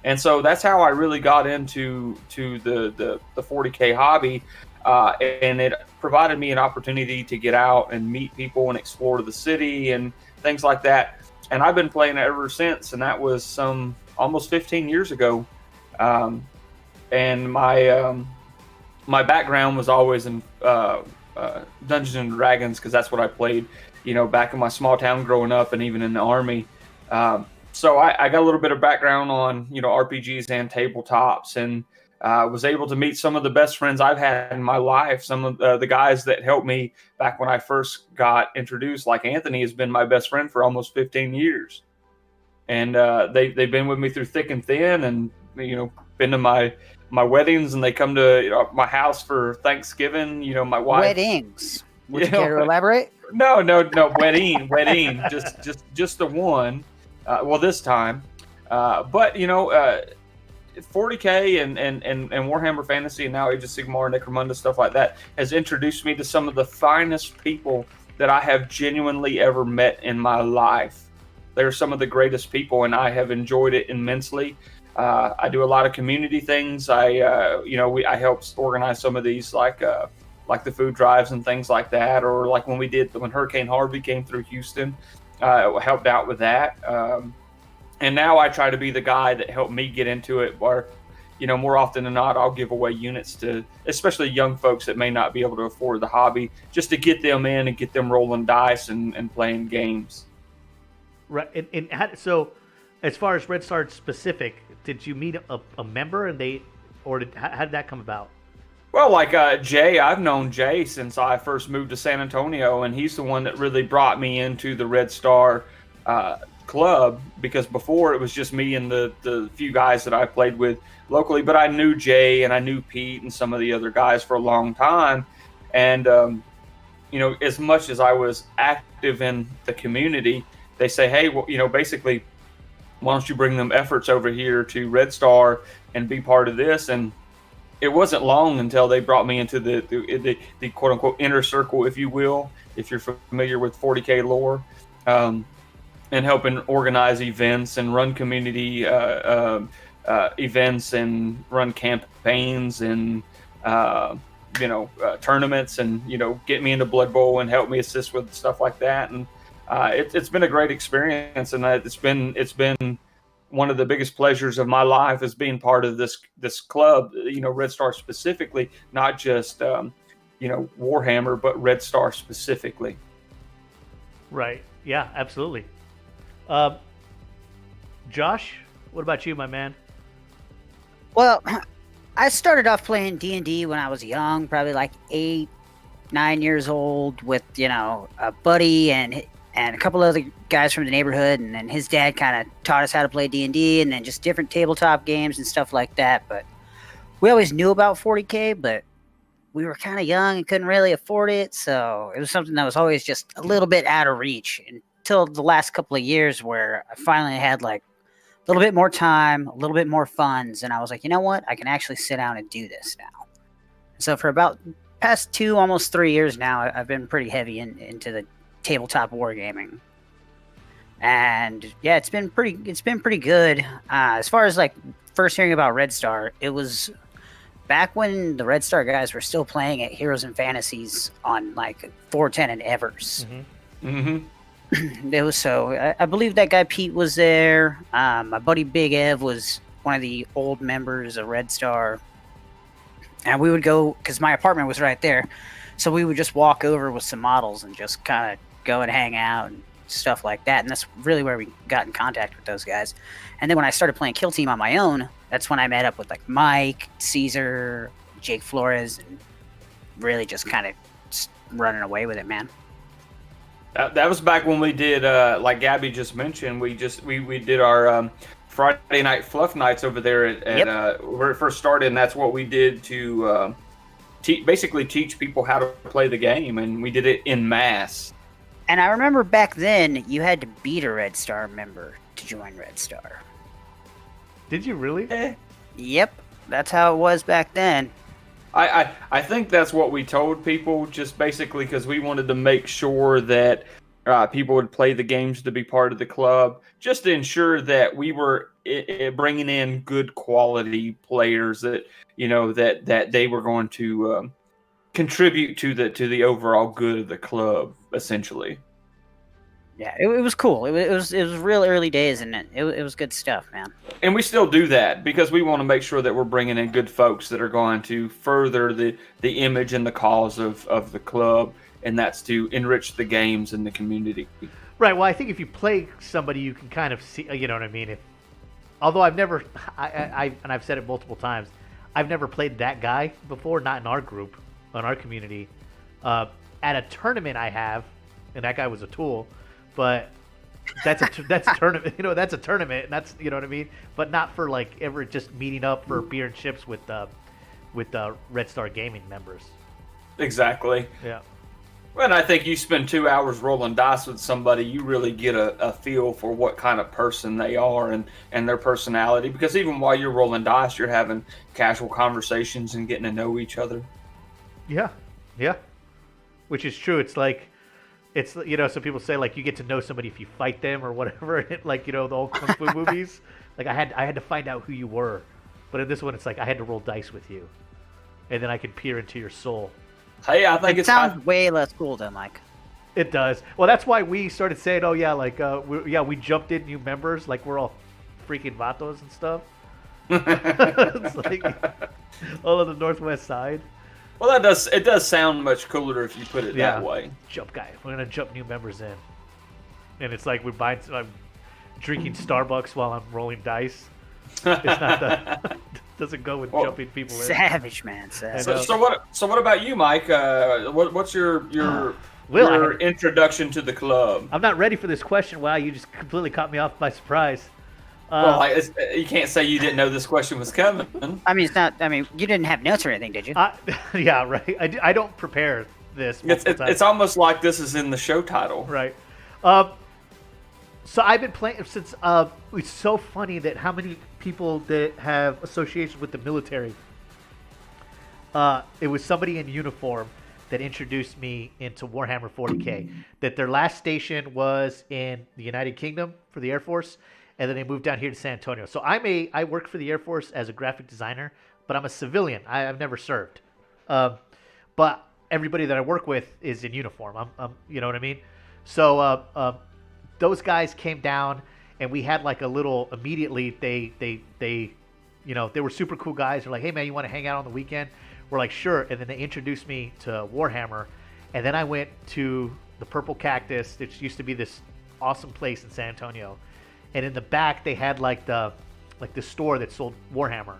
And so that's how I really got into the 40K hobby. And it provided me an opportunity to get out and meet people and explore the city and things like that. And I've been playing it ever since, and that was some almost 15 years ago. And my background was always in Dungeons and Dragons, because that's what I played, back in my small town growing up, and even in the Army. So I got a little bit of background on RPGs and tabletops, and was able to meet some of the best friends I've had in my life. Some of the guys that helped me back when I first got introduced, like Anthony, has been my best friend for almost 15 years. And they've been with me through thick and thin, and been to my weddings, and they come to my house for Thanksgiving. My wife. Weddings. Would you care to elaborate? No, wedding. just the one. Well, this time. But 40K and Warhammer Fantasy, and now Age of Sigmar, Necromunda, stuff like that, has introduced me to some of the finest people that I have genuinely ever met in my life. They're some of the greatest people, and I have enjoyed it immensely. I do a lot of community things. I help organize some of these, like the food drives and things like that, or like when Hurricane Harvey came through Houston, helped out with that. And now I try to be the guy that helped me get into it, where more often than not, I'll give away units to especially young folks that may not be able to afford the hobby, just to get them in and get them rolling dice and playing games. Right. So, as far as Red Star specific, did you meet a member how did that come about? Well, like Jay, I've known Jay since I first moved to San Antonio, and he's the one that really brought me into the Red Star club, because before it was just me and the few guys that I played with locally. But I knew Jay and I knew Pete and some of the other guys for a long time. And, as much as I was active in the community, they say, hey, well, basically, why don't you bring them efforts over here to Red Star and be part of this? And it wasn't long until they brought me into the quote unquote inner circle, if you will, if you're familiar with 40K lore, and helping organize events and run community events and run campaigns and tournaments, and get me into Blood Bowl and help me assist with stuff like that. And it's been a great experience, and it's been one of the biggest pleasures of my life is being part of this club, Red Star specifically, not just Warhammer, but Red Star specifically. Right. Yeah, absolutely. Josh, what about you, my man? Well, I started off playing D&D when I was young, probably like 8, 9 years old, with a buddy and a couple other guys from the neighborhood, and then his dad kind of taught us how to play D&D, and then just different tabletop games and stuff like that. But we always knew about 40K, but we were kind of young and couldn't really afford it, so it was something that was always just a little bit out of reach until the last couple of years, where I finally had like a little bit more time, a little bit more funds, and I was like, you know what, I can actually sit down and do this now. So for about past 2, almost 3 years now, I've been pretty heavy into the tabletop wargaming, and yeah, it's been pretty good. As far as like first hearing about Red Star, it was back when the Red Star guys were still playing at Heroes and Fantasies on like 410 and Evers. It was I believe that guy Pete was there. My buddy Big Ev was one of the old members of Red Star, and we would go, because my apartment was right there, so we would just walk over with some models and just kind of go and hang out and stuff like that. And that's really where we got in contact with those guys. And then when I started playing Kill Team on my own, that's when I met up with like Mike, Caesar, Jake Flores, and really just kind of running away with it, man. That was back when we did, like Gabby just mentioned, we did our Friday night fluff nights over there at where it first started, and that's what we did to basically teach people how to play the game, and we did it in mass. And I remember back then, you had to beat a Red Star member to join Red Star. Did you really? Yep, that's how it was back then. I think that's what we told people, just basically because we wanted to make sure that people would play the games to be part of the club, just to ensure that we were bringing in good quality players that that they were going to contribute to the overall good of the club, essentially. Yeah, it was cool. It was real early days, and it was good stuff, man. And we still do that because we want to make sure that we're bringing in good folks that are going to further the image and the cause of the club, and that's to enrich the games and the community. Right. Well, I think if you play somebody, you can kind of see. You know what I mean? Although I've never, and I've said it multiple times, I've never played that guy before. Not in our group, in our community. At a tournament, I have, and that guy was a tool. But that's a tournament, that's a tournament, and that's, you know what I mean? But not for like ever just meeting up for beer and chips with Red Star Gaming members. Exactly. Yeah. Well, I think you spend 2 hours rolling dice with somebody, you really get a feel for what kind of person they are and their personality. Because even while you're rolling dice, you're having casual conversations and getting to know each other. Yeah. Yeah. Which is true. It's like, it's, some people say like you get to know somebody if you fight them or whatever, like, the old Kung Fu movies. Like I had to find out who you were. But in this one, it's like I had to roll dice with you. And then I could peer into your soul. Hey, I think it sounds way less cool though, Mike. It does. Well, that's why we started saying, oh yeah, like, we jumped in new members, like we're all freaking vatos and stuff. It's like all of the Northwest side. Well, it does sound much cooler if you put it that way. Jump guy. We're gonna jump new members in, and it's like I'm drinking Starbucks while I'm rolling dice. It's not the doesn't go with jumping people in. Savage, man. Savage. So what about you, Mike? What's your introduction to the club? I'm not ready for this question. Wow, you just completely caught me off by surprise. You can't say you didn't know this question was coming. I mean, it's not. I mean, you didn't have notes or anything, did you? Yeah, right. I don't prepare this. It's almost like this is in the show title, right? So I've been playing since. It's so funny that how many people that have associations with the military. It was somebody in uniform that introduced me into Warhammer 40K. That their last station was in the United Kingdom for the Air Force, and then they moved down here to San Antonio. So I work for the Air Force as a graphic designer, but I'm a civilian. I've never served. But everybody that I work with is in uniform. I'm you know what I mean? So those guys came down, and we had like a little. Immediately, they they were super cool guys. They're like, hey man, you want to hang out on the weekend? We're like, sure. And then they introduced me to Warhammer, and then I went to the Purple Cactus. It used to be this awesome place in San Antonio, and in the back they had like the store that sold Warhammer,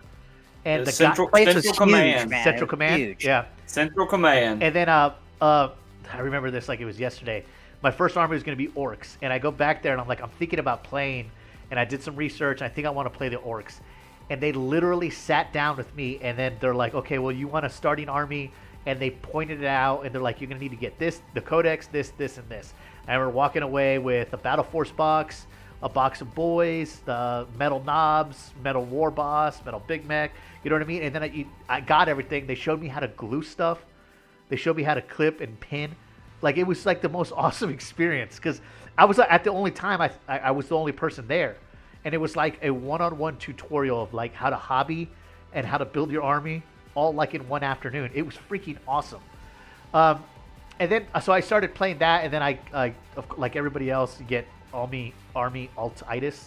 and the Central Command, man. Central Command, Huge. yeah. Central Command. And then I remember this like it was yesterday. My first army was going to be orcs, and I go back there and I'm like, I'm thinking about playing, and I did some research. And I think I want to play the orcs, and they literally sat down with me, and then they're like, okay, well, you want a starting army, and they pointed it out, and they're like, you're going to need to get this, the codex, this, and this. I remember walking away with a Battle Force box, a box of boys, the metal knobs, metal war boss, metal Big Mac, you know what I mean? And then I got everything. They showed me how to glue stuff. They showed me how to clip and pin. Like, it was like the most awesome experience because I was at the only time I was the only person there. And it was like a one-on-one tutorial of like how to hobby and how to build your army all like in one afternoon. It was freaking awesome. And then, so I started playing that, and then I like everybody else, you get Army Altitis.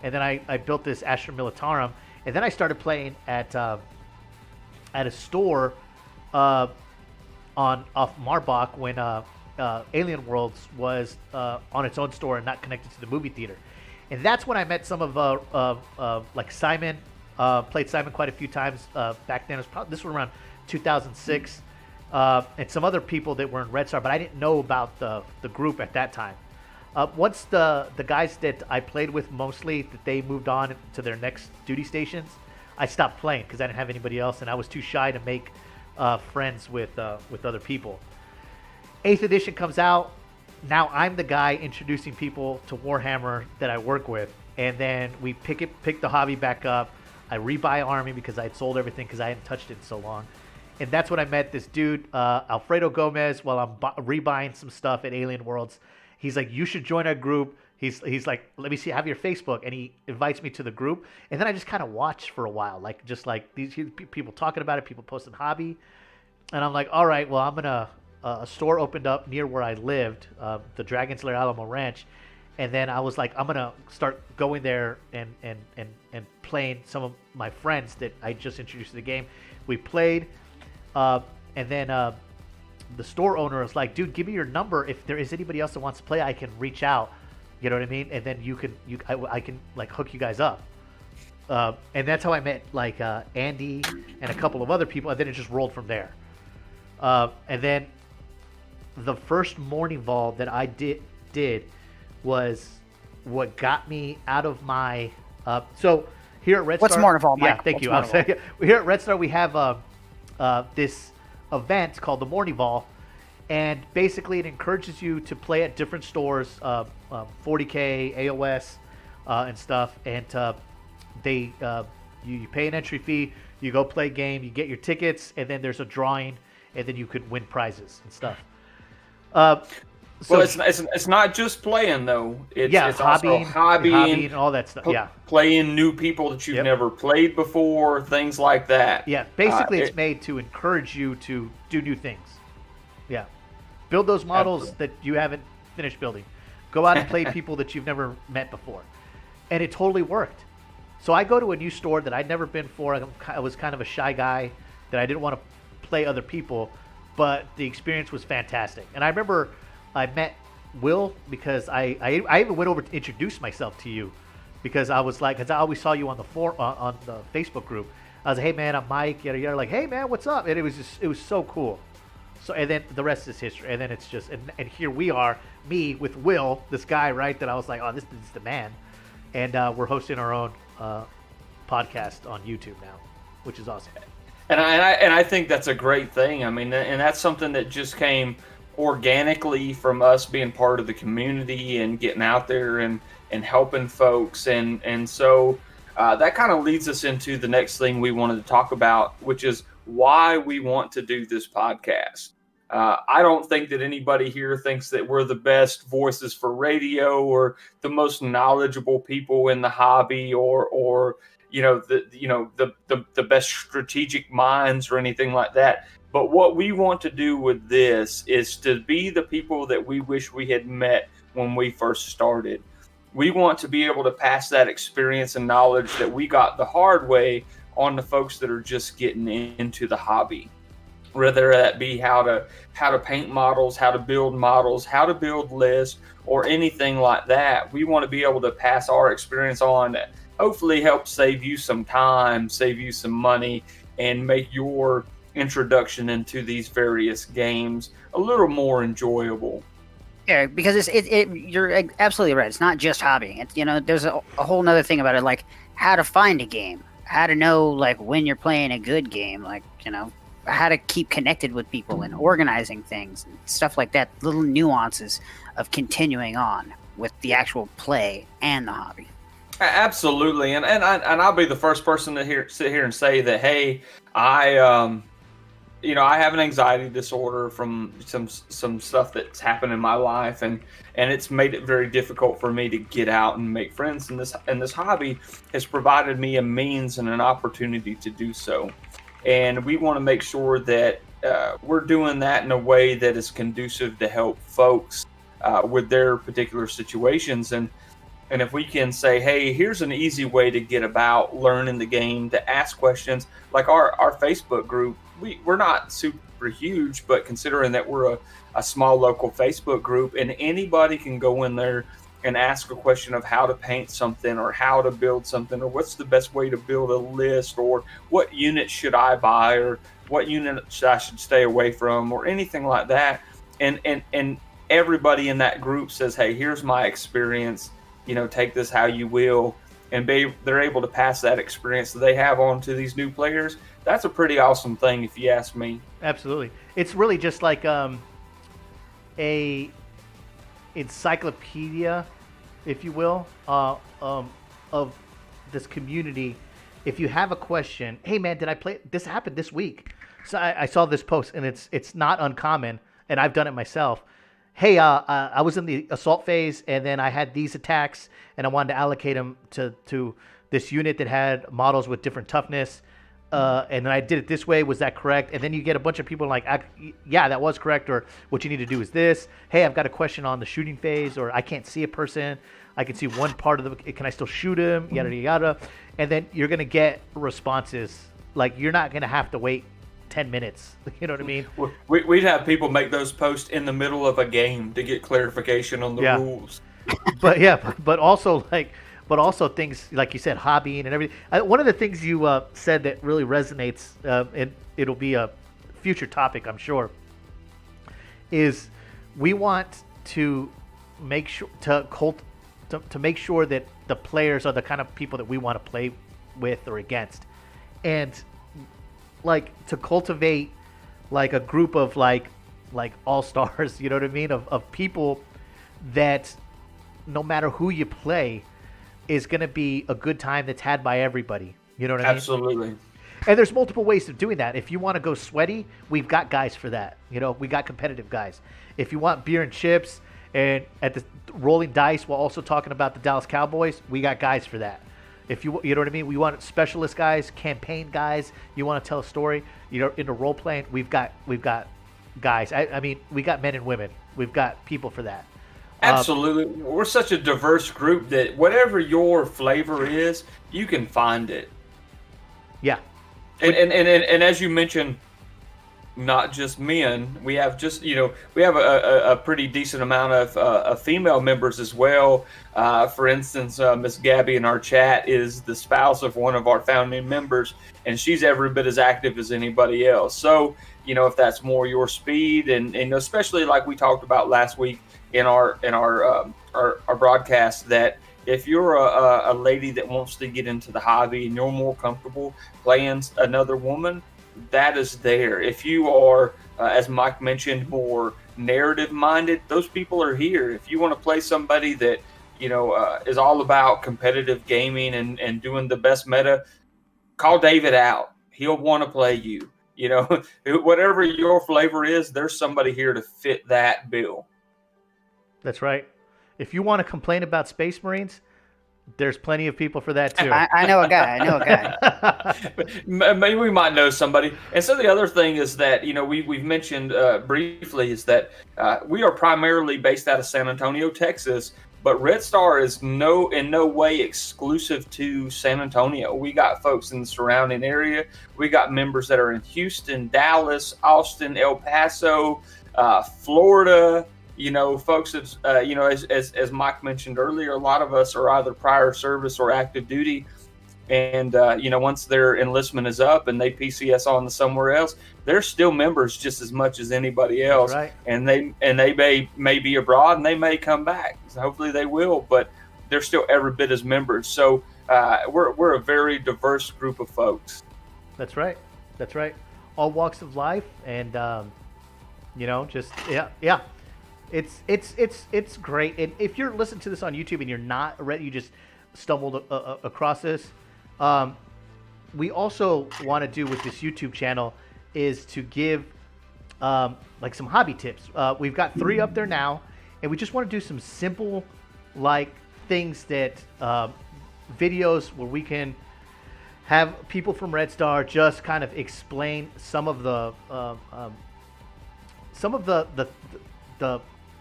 And then I built this Astra Militarum. And then I started playing at a store off Marbach when Alien Worlds was on its own store and not connected to the movie theater. And that's when I met some of like Simon. Played Simon quite a few times back then. This was around 2006, and some other people that were in Red Star, but I didn't know about the group at that time. Once the guys that I played with mostly, that they moved on to their next duty stations, I stopped playing because I didn't have anybody else, and I was too shy to make friends with other people. 8th edition comes out. Now I'm the guy introducing people to Warhammer that I work with, and then we pick the hobby back up. I rebuy Army because I had sold everything because I hadn't touched it in so long. And that's when I met this dude, Alfredo Gomez, while I'm rebuying some stuff at Alien Worlds. He's like, you should join our group. He's like, let me see, have your Facebook. And he invites me to the group. And then I just kind of watched for a while, like just like these people talking about it, people posting hobby. And I'm like, all right, well, I'm going to, a store opened up near where I lived, the Dragon's Lair Alamo Ranch. And then I was like, I'm going to start going there and playing some of my friends that I just introduced to the game. We played, and then the store owner was like, dude, give me your number. If there is anybody else that wants to play, I can reach out. You know what I mean? And then I can like hook you guys up. And that's how I met like Andy and a couple of other people. And then it just rolled from there. And then the first morning vol that I did was what got me out of my. So here at Red Star. What's morning vol, Mike? Yeah, thank you. I'll say, here at Red Star we have this event called the Morning Vol, and basically it encourages you to play at different stores, 40K, AOS, and stuff. And they you pay an entry fee, you go play a game, you get your tickets, and then there's a drawing, and then you could win prizes and stuff. So well, it's not just playing though. It's hobbying, and all that stuff. Yeah, playing new people that you've never played before, things like that. Yeah, basically it's made to encourage you to do new things. Yeah, build those models that you haven't finished building. Go out and play people that you've never met before, and it totally worked. So I go to a new store that I'd never been for. I was kind of a shy guy that I didn't want to play other people, but the experience was fantastic. And I remember I met Will because I even went over to introduce myself to you because I was like, because I always saw you on the Facebook group. I was like, hey man, I'm Mike. You're like, hey man, what's up? And it was so cool. So and then the rest is history. And then it's just and here we are, me with Will, this guy, right? That I was like, oh, this is the man. And we're hosting our own podcast on YouTube now, which is awesome. And I think that's a great thing. I mean, and that's something that just came organically from us being part of the community and getting out there and helping folks. And so that kind of leads us into the next thing we wanted to talk about, which is why we want to do this podcast. I don't think that anybody here thinks that we're the best voices for radio or the most knowledgeable people in the hobby or the best strategic minds or anything like that. But what we want to do with this is to be the people that we wish we had met when we first started. We want to be able to pass that experience and knowledge that we got the hard way on the folks that are just getting into the hobby. Whether that be how to paint models, how to build lists, or anything like that. We want to be able to pass our experience on that hopefully help save you some time, save you some money, and make your introduction into these various games a little more enjoyable. Yeah, because you're absolutely right. It's not just hobbying. It's, there's a whole nother thing about it, like how to find a game, how to know like when you're playing a good game, like how to keep connected with people and organizing things and stuff like that. Little nuances of continuing on with the actual play and the hobby. Absolutely, and I'll be the first person to sit here and say that, hey, I have an anxiety disorder from some stuff that's happened in my life, and it's made it very difficult for me to get out and make friends. And this hobby has provided me a means and an opportunity to do so. And we want to make sure that we're doing that in a way that is conducive to help folks with their particular situations. And if we can say, hey, here's an easy way to get about learning the game, to ask questions, like our Facebook group, we're not super huge, but considering that we're a small local Facebook group, and anybody can go in there and ask a question of how to paint something or how to build something or what's the best way to build a list or what unit should I buy or what unit I should stay away from or anything like that. And everybody in that group says, hey, here's my experience, take this how you will. And they're able to pass that experience that they have on to these new players. That's a pretty awesome thing if you ask me. Absolutely. It's really just like a encyclopedia, if you will, of this community. If you have a question, hey man, did I play? This happened this week. So I saw this post, and it's not uncommon, and I've done it myself. Hey, I was in the assault phase, and then I had these attacks, and I wanted to allocate them to this unit that had models with different toughness. And then I did it this way. Was that correct? And then you get a bunch of people like, yeah, that was correct. Or what you need to do is this. Hey, I've got a question on the shooting phase, or I can't see a person. I can see one part of can I still shoot him? Yada, yada. And then you're going to get responses. Like, you're not going to have to wait 10 minutes. You know what I mean? We'd have people make those posts in the middle of a game to get clarification on the rules. But also things like you said, hobbying and everything. One of the things you said that really resonates, and it'll be a future topic, I'm sure, is we want to make sure to make sure that the players are the kind of people that we want to play with or against, and like to cultivate like a group of like all-stars, you know what I mean, of people that no matter who you play is going to be a good time that's had by everybody. You know what I mean? Absolutely. And there's multiple ways of doing that. If you want to go sweaty, we've got guys for that. We got competitive guys. If you want beer and chips and at the rolling dice while also talking about the Dallas Cowboys, we got guys for that. If you know what I mean? We want specialist guys, campaign guys. You want to tell a story, into role playing, we've got guys. I mean, we got men and women. We've got people for that. Absolutely. We're such a diverse group that whatever your flavor is, you can find it. Yeah. And as you mentioned, not just men. We have just, we have a pretty decent amount of female members as well. For instance, Miss Gabby in our chat is the spouse of one of our founding members, and she's every bit as active as anybody else. So, if that's more your speed, and especially like we talked about last week in our broadcast, that if you're a lady that wants to get into the hobby and you're more comfortable playing another woman, that is there. If you are, as Mike mentioned, more narrative minded, those people are here. If you want to play somebody that, is all about competitive gaming and doing the best meta, call David out. He'll want to play you. Whatever your flavor is, there's somebody here to fit that bill. That's right. If you want to complain about Space Marines, there's plenty of people for that too. I know a guy. Maybe we might know somebody. And so the other thing is that, we've mentioned briefly is that we are primarily based out of San Antonio, Texas, but Red Star is in no way exclusive to San Antonio. We got folks in the surrounding area. We got members that are in Houston, Dallas, Austin, El Paso, Florida. Folks, as Mike mentioned earlier, a lot of us are either prior service or active duty. And, once their enlistment is up and they PCS on to somewhere else, they're still members just as much as anybody else. Right. And they may be abroad and they may come back. So hopefully they will, but they're still every bit as members. So we're a very diverse group of folks. That's right. All walks of life. And, yeah. It's great. And if you're listening to this on YouTube and you're not ready, you just stumbled across this. We also want to do with this YouTube channel is to give like some hobby tips. We've got 3 up there now, and we just want to do some simple things that videos where we can have people from Red Star just kind of explain some of the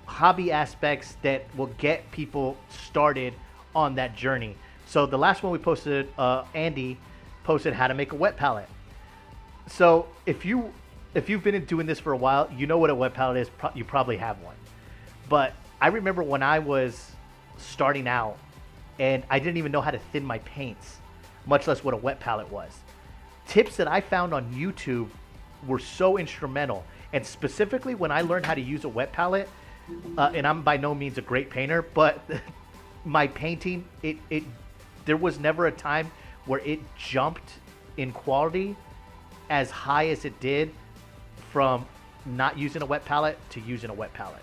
hobby aspects that will get people started on that journey. So the last one we posted, Andy posted how to make a wet palette. So if you've been doing this for a while, you know what a wet palette is. You probably have one. But I remember when I was starting out and I didn't even know how to thin my paints, much less what a wet palette was. Tips that I found on YouTube were so instrumental. And specifically when I learned how to use a wet palette, and I'm by no means a great painter, but my painting, there was never a time where it jumped in quality as high as it did from not using a wet palette to using a wet palette.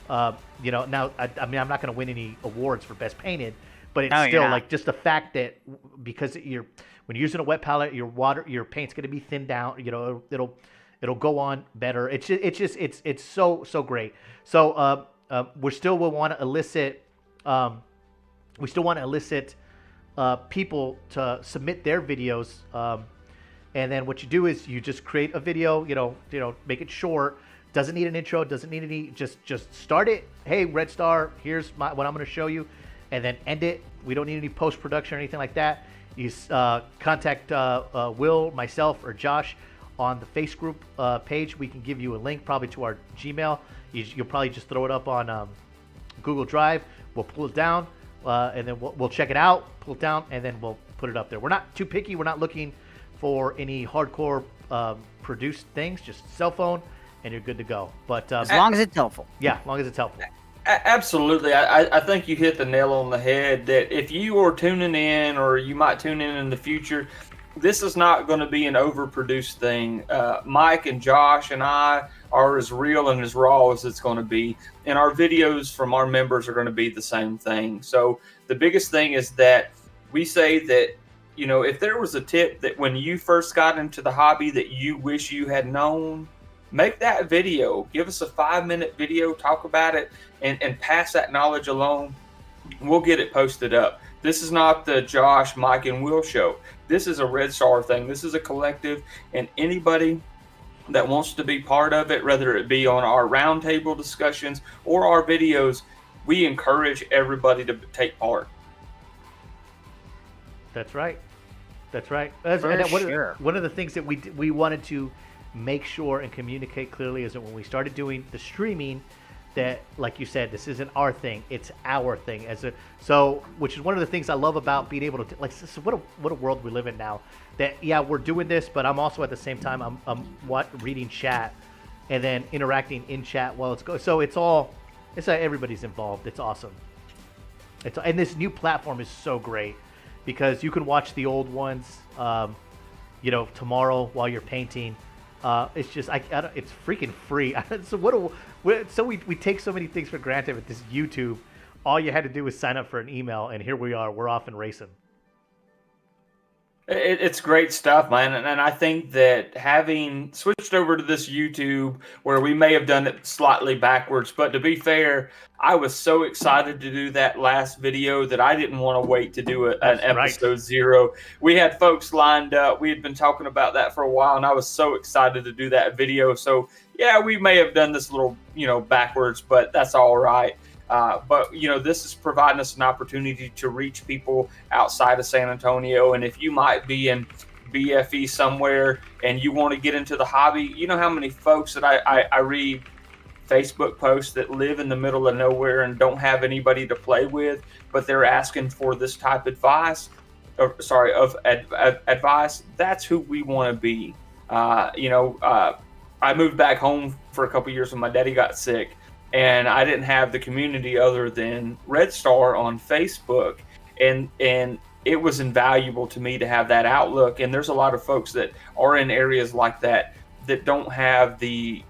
Now, I mean, I'm not going to win any awards for best painted, but it's still like just the fact that because when you're using a wet palette, your paint's going to be thinned down. It'll go on better. It's so great. So we still will want to elicit. We still want to elicit people to submit their videos, and then what you do is you just create a video. Make it short. Doesn't need an intro. Doesn't need any. Just start it. Hey, Red Star. Here's what I'm going to show you, and then end it. We don't need any post production or anything like that. You contact Will, myself, or Josh on the Face group page. We can give you a link probably to our Gmail. You'll probably just throw it up on Google Drive. We'll pull it down, and then we'll check it out, pull it down, and then we'll put it up there. We're not too picky. We're not looking for any hardcore produced things. Just cell phone, and you're good to go. But as long as it's helpful. Yeah, as long as it's helpful. Absolutely. I think you hit the nail on the head that if you are tuning in, or you might tune in the future, this is not going to be an overproduced thing. Mike and Josh and I are as real and as raw as it's going to be. And our videos from our members are going to be the same thing. So the biggest thing is that we say that, if there was a tip that when you first got into the hobby that you wish you had known, make that video. Give us a 5-minute video, talk about it, and pass that knowledge along. We'll get it posted up. This is not the Josh, Mike, and Will show. This is a Red Star thing. This is a collective, and anybody that wants to be part of it, whether it be on our roundtable discussions or our videos, we encourage everybody to take part. That's right. That's right. One of the things that we wanted to make sure and communicate clearly is that when we started doing the streaming, that, like you said, this isn't our thing; it's our thing. Which is one of the things I love about being able to what a world we live in now. That we're doing this, but I'm also at the same time I'm reading chat, and then interacting in chat while it's going. So it's like everybody's involved. It's awesome. And this new platform is so great because you can watch the old ones, tomorrow while you're painting. It's just it's freaking free. So we take so many things for granted with this YouTube. All you had to do was sign up for an email, and here we are. We're off and racing. It's great stuff, man. And I think that having switched over to this YouTube, where we may have done it slightly backwards, but to be fair, I was so excited to do that last video that I didn't want to wait to do an episode 0. We had folks lined up. We had been talking about that for a while, and I was so excited to do that video. So, yeah, we may have done this a little, backwards, but that's all right. But this is providing us an opportunity to reach people outside of San Antonio. And if you might be in BFE somewhere and you want to get into the hobby, you know how many folks that I read Facebook posts that live in the middle of nowhere and don't have anybody to play with, but they're asking for this type of advice. Advice. That's who we want to be. I moved back home for a couple years when my daddy got sick. And I didn't have the community other than Red Star on Facebook. And it was invaluable to me to have that outlook. And there's a lot of folks that are in areas like that don't have the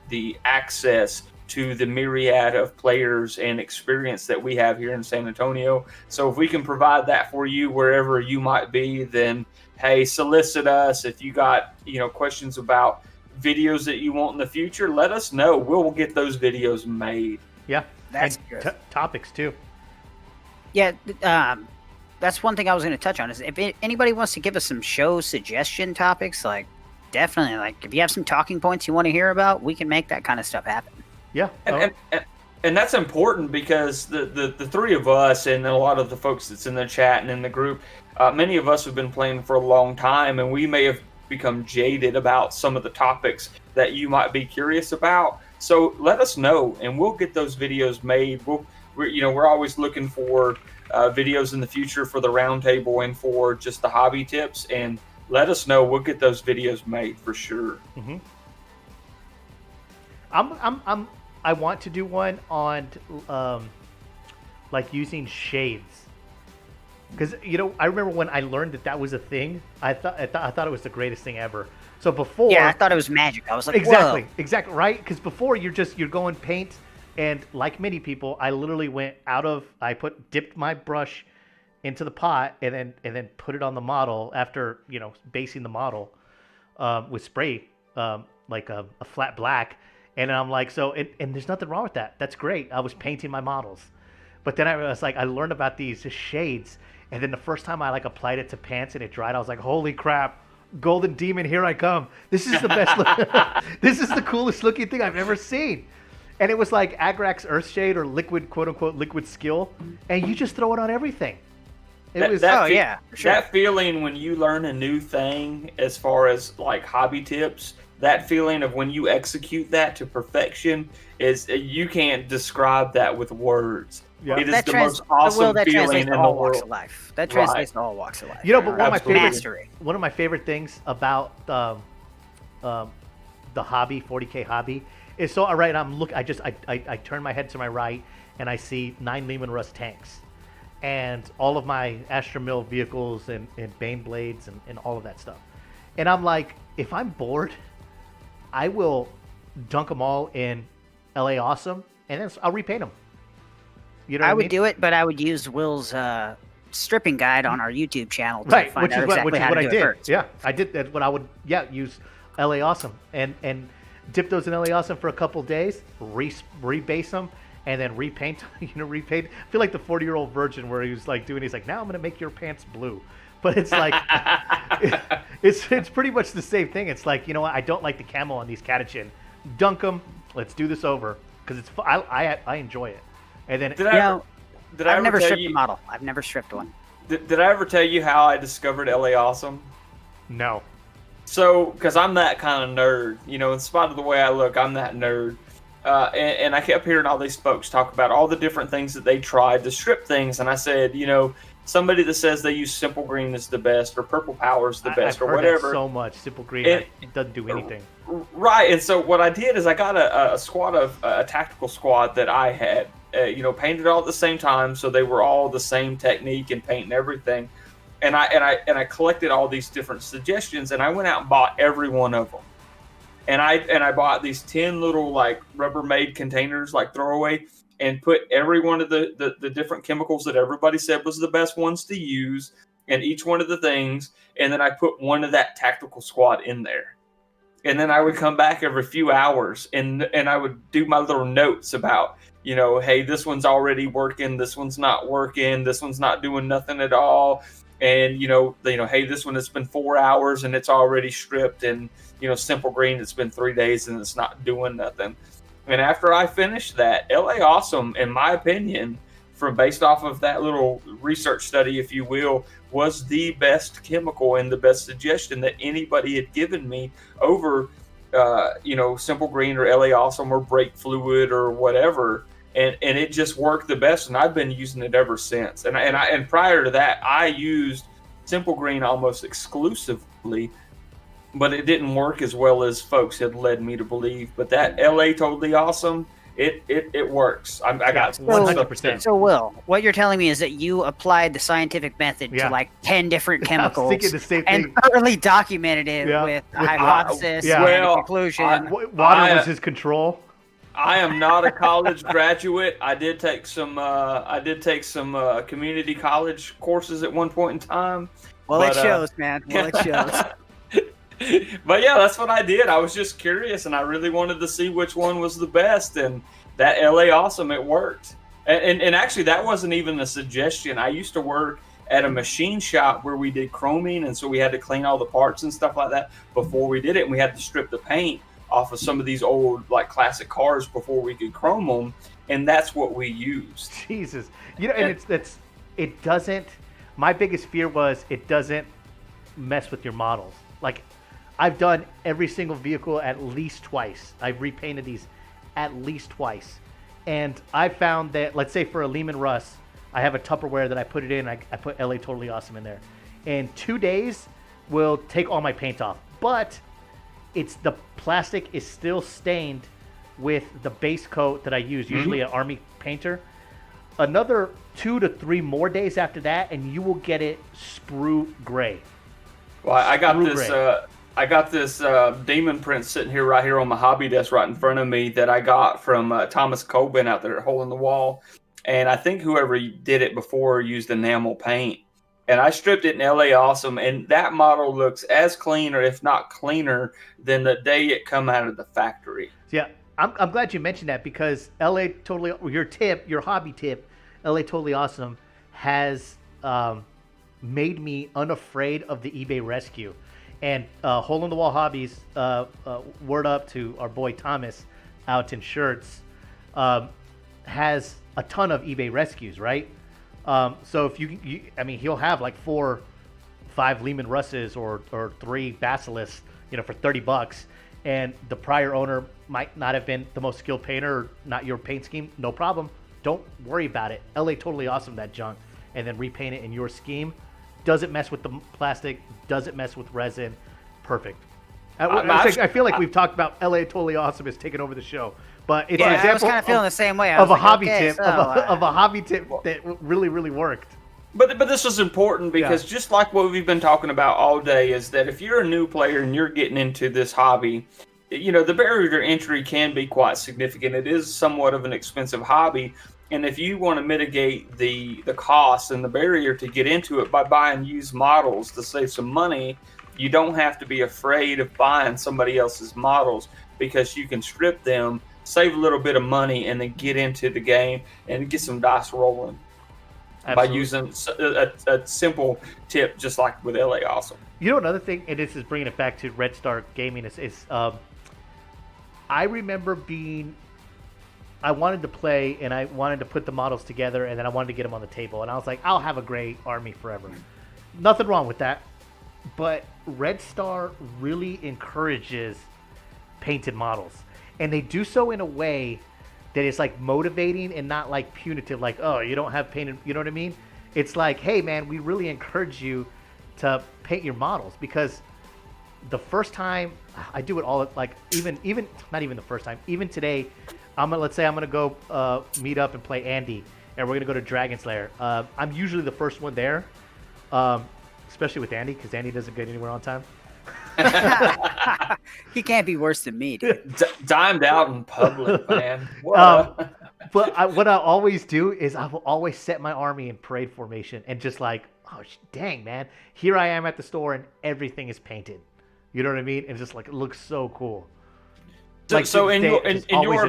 access to the myriad of players and experience that we have here in San Antonio. So if we can provide that for you wherever you might be, then, hey, solicit us. If you got, questions about videos that you want in the future, let us know. We'll get those videos made. Yeah, that's good. Topics too. Yeah, that's one thing I was going to touch on. Is if anybody wants to give us some show suggestion topics, definitely, if you have some talking points you want to hear about, we can make that kind of stuff happen. Yeah, and that's important because the three of us and a lot of the folks that's in the chat and in the group, many of us have been playing for a long time, and we may have become jaded about some of the topics that you might be curious about. So let us know, and we'll get those videos made. We're always looking for videos in the future for the roundtable and for just the hobby tips. And let us know. We'll get those videos made for sure. Mm-hmm. I want to do one on using shades. Because I remember when I learned that was a thing, I thought it was the greatest thing ever. So before, I thought it was magic. I was like, exactly, whoa. exactly right. Because before you're going paint, and like many people, I literally dipped my brush into the pot and then put it on the model after basing the model with spray like a flat black, and I'm like, and there's nothing wrong with that. That's great. I was painting my models, but then I was like, I learned about these shades. And then the first time I applied it to pants and it dried, I was like, holy crap, Golden Demon, here I come. This is the best this is the coolest looking thing I've ever seen. And it was like Agrax Earthshade or liquid, quote unquote, liquid skill. And you just throw it on everything. That feeling when you learn a new thing as far as hobby tips, that feeling of when you execute that to perfection is, you can't describe that with words. Yeah. It is the most awesome feeling in the world. Walks of life. That translates to all walks of life. But one of my favorite things about the hobby, 40K hobby, is so all right. I turn my head to my right and I see 9 Leman Russ tanks, and all of my Astra Mill vehicles and Bane blades and all of that stuff, and I'm like, if I'm bored, I will dunk them all in LA Awesome, and then I'll repaint them. I would do it, but I would use Will's stripping guide on our YouTube channel to find out exactly how to do it first. Yeah, I did that. What I would use LA Awesome and dip those in LA Awesome for a couple days, rebase them, and then repaint. Repaint. I feel like the 40-year-old virgin where he's now I'm going to make your pants blue. But it's like it's pretty much the same thing. It's like, I don't like the camo on these Catachin. Dunk them. Let's do this over because I enjoy it. And then Did I I've never tell stripped you? a model. I've never stripped one. Did I ever tell you how I discovered LA Awesome? no. So, because I'm that kind of nerd, in spite of the way I look, I'm that nerd. And I kept hearing all these folks talk about all the different things that they tried to strip things. And I said, somebody that says they use Simple Green is the best, or Purple Power is the best, I've or heard whatever. that so much. Simple Green It- doesn't do anything. Right. And so what I did is I got a squad of a tactical squad that I had, painted all at the same time. So they were all the same technique and paint and everything. And I collected all these different suggestions, and I went out and bought every one of them. And I bought these 10 little like Rubbermaid containers, like throwaway, and put every one of the different chemicals that everybody said was the best ones to use in each one of the things. And then I put one of that tactical squad in there. And then I would come back every few hours and I would do my little notes about, hey, this one's already working, this one's not working, this one's not doing nothing at all. And, hey, this one has been 4 hours and it's already stripped. And, Simple Green, it's been 3 days and it's not doing nothing. And after I finished that, LA Awesome, in my opinion, based off of that little research study, if you will, was the best chemical and the best suggestion that anybody had given me over, Simple Green or LA Awesome or Brake Fluid or whatever. And it just worked the best, and I've been using it ever since. And prior to that, I used Simple Green almost exclusively, but it didn't work as well as folks had led me to believe. But that LA Totally Awesome, it works. I got 100%. So, Will, what you're telling me is that you applied the scientific method Yeah. to like 10 different I was chemicals thinking the same and thing. thoroughly documented it Yeah. with With- hypothesis yeah. and Well, conclusion. Water was his control. I am not a college graduate. I did take some community college courses at one point in time. Well, but, it shows, man. Well, it shows. But yeah, that's what I did. I was just curious, and I really wanted to see which one was the best. And that LA Awesome, it worked. And actually, that wasn't even a suggestion. I used to work at a machine shop where we did chroming, and so we had to clean all the parts and stuff like that before we did it. And we had to strip the paint off of some of these old, like, classic cars before we could chrome them, and that's what we used. Jesus, and it doesn't. My biggest fear was it doesn't mess with your models. Like, I've done every single vehicle at least twice. I've repainted these at least twice, and I found that, let's say for a Lehman Russ, I have a Tupperware that I put it in. I put LA Totally Awesome in there, and 2 days will take all my paint off, but it's the plastic is still stained with the base coat that I use, usually an Army painter. Another 2 to 3 more days after that, and you will get it sprue gray. Well, I got Sprue this. gray. I got this demon print sitting here, right here on my hobby desk, right in front of me, that I got from Thomas Coben out there at Hole in the Wall, and I think whoever did it before used enamel paint. And I stripped it in LA Awesome, and that model looks as clean, or if not cleaner, than the day it come out of the factory. Yeah, I'm glad you mentioned that, because LA Totally, your hobby tip, LA Totally Awesome has made me unafraid of the eBay rescue. And Hole in the Wall Hobbies, word up to our boy Thomas out in Shirts, has a ton of eBay rescues, right? So if he'll have like 4, 5 Lehman Russes or 3 Basilisks, for $30, and the prior owner might not have been the most skilled painter, or not your paint scheme. No problem. Don't worry about it. LA Totally Awesome that junk, and then repaint it in your scheme. Doesn't mess with the plastic. Doesn't mess with resin. Perfect. I feel like we've talked about LA Totally Awesome has taken over the show, but it's an I was example kind of feeling the same way. I of was a like, hobby okay, tip so, of a hobby tip that really, really worked. But this is important because just like what we've been talking about all day, is that if you're a new player and you're getting into this hobby, the barrier to entry can be quite significant. It is somewhat of an expensive hobby. And if you want to mitigate the cost and the barrier to get into it by buying used models to save some money, you don't have to be afraid of buying somebody else's models, because you can strip them, save a little bit of money, and then get into the game and get some dice rolling. Absolutely. By using a simple tip, just like with LA Awesome. Another thing, and this is bringing it back to Red Star Gaming, is I remember being I wanted to play and I wanted to put the models together and then I wanted to get them on the table. And I was like, I'll have a gray army forever. Nothing wrong with that. But Red Star really encourages painted models. And they do so in a way that is like motivating and not like punitive, like, oh, you don't have painted, you know what I mean? It's like, hey man, we really encourage you to paint your models, because the first time I do it all, like even not even the first time, even today, let's say I'm gonna go meet up and play Andy, and we're gonna go to Dragon Slayer. I'm usually the first one there, especially with Andy, because Andy doesn't get anywhere on time. He can't be worse than me, dude. Dimed out in public, man. But what I always do is I will always set my army in parade formation and just like, oh dang man, here I am at the store and everything is painted. You know what I mean? And just like it looks so cool. So in your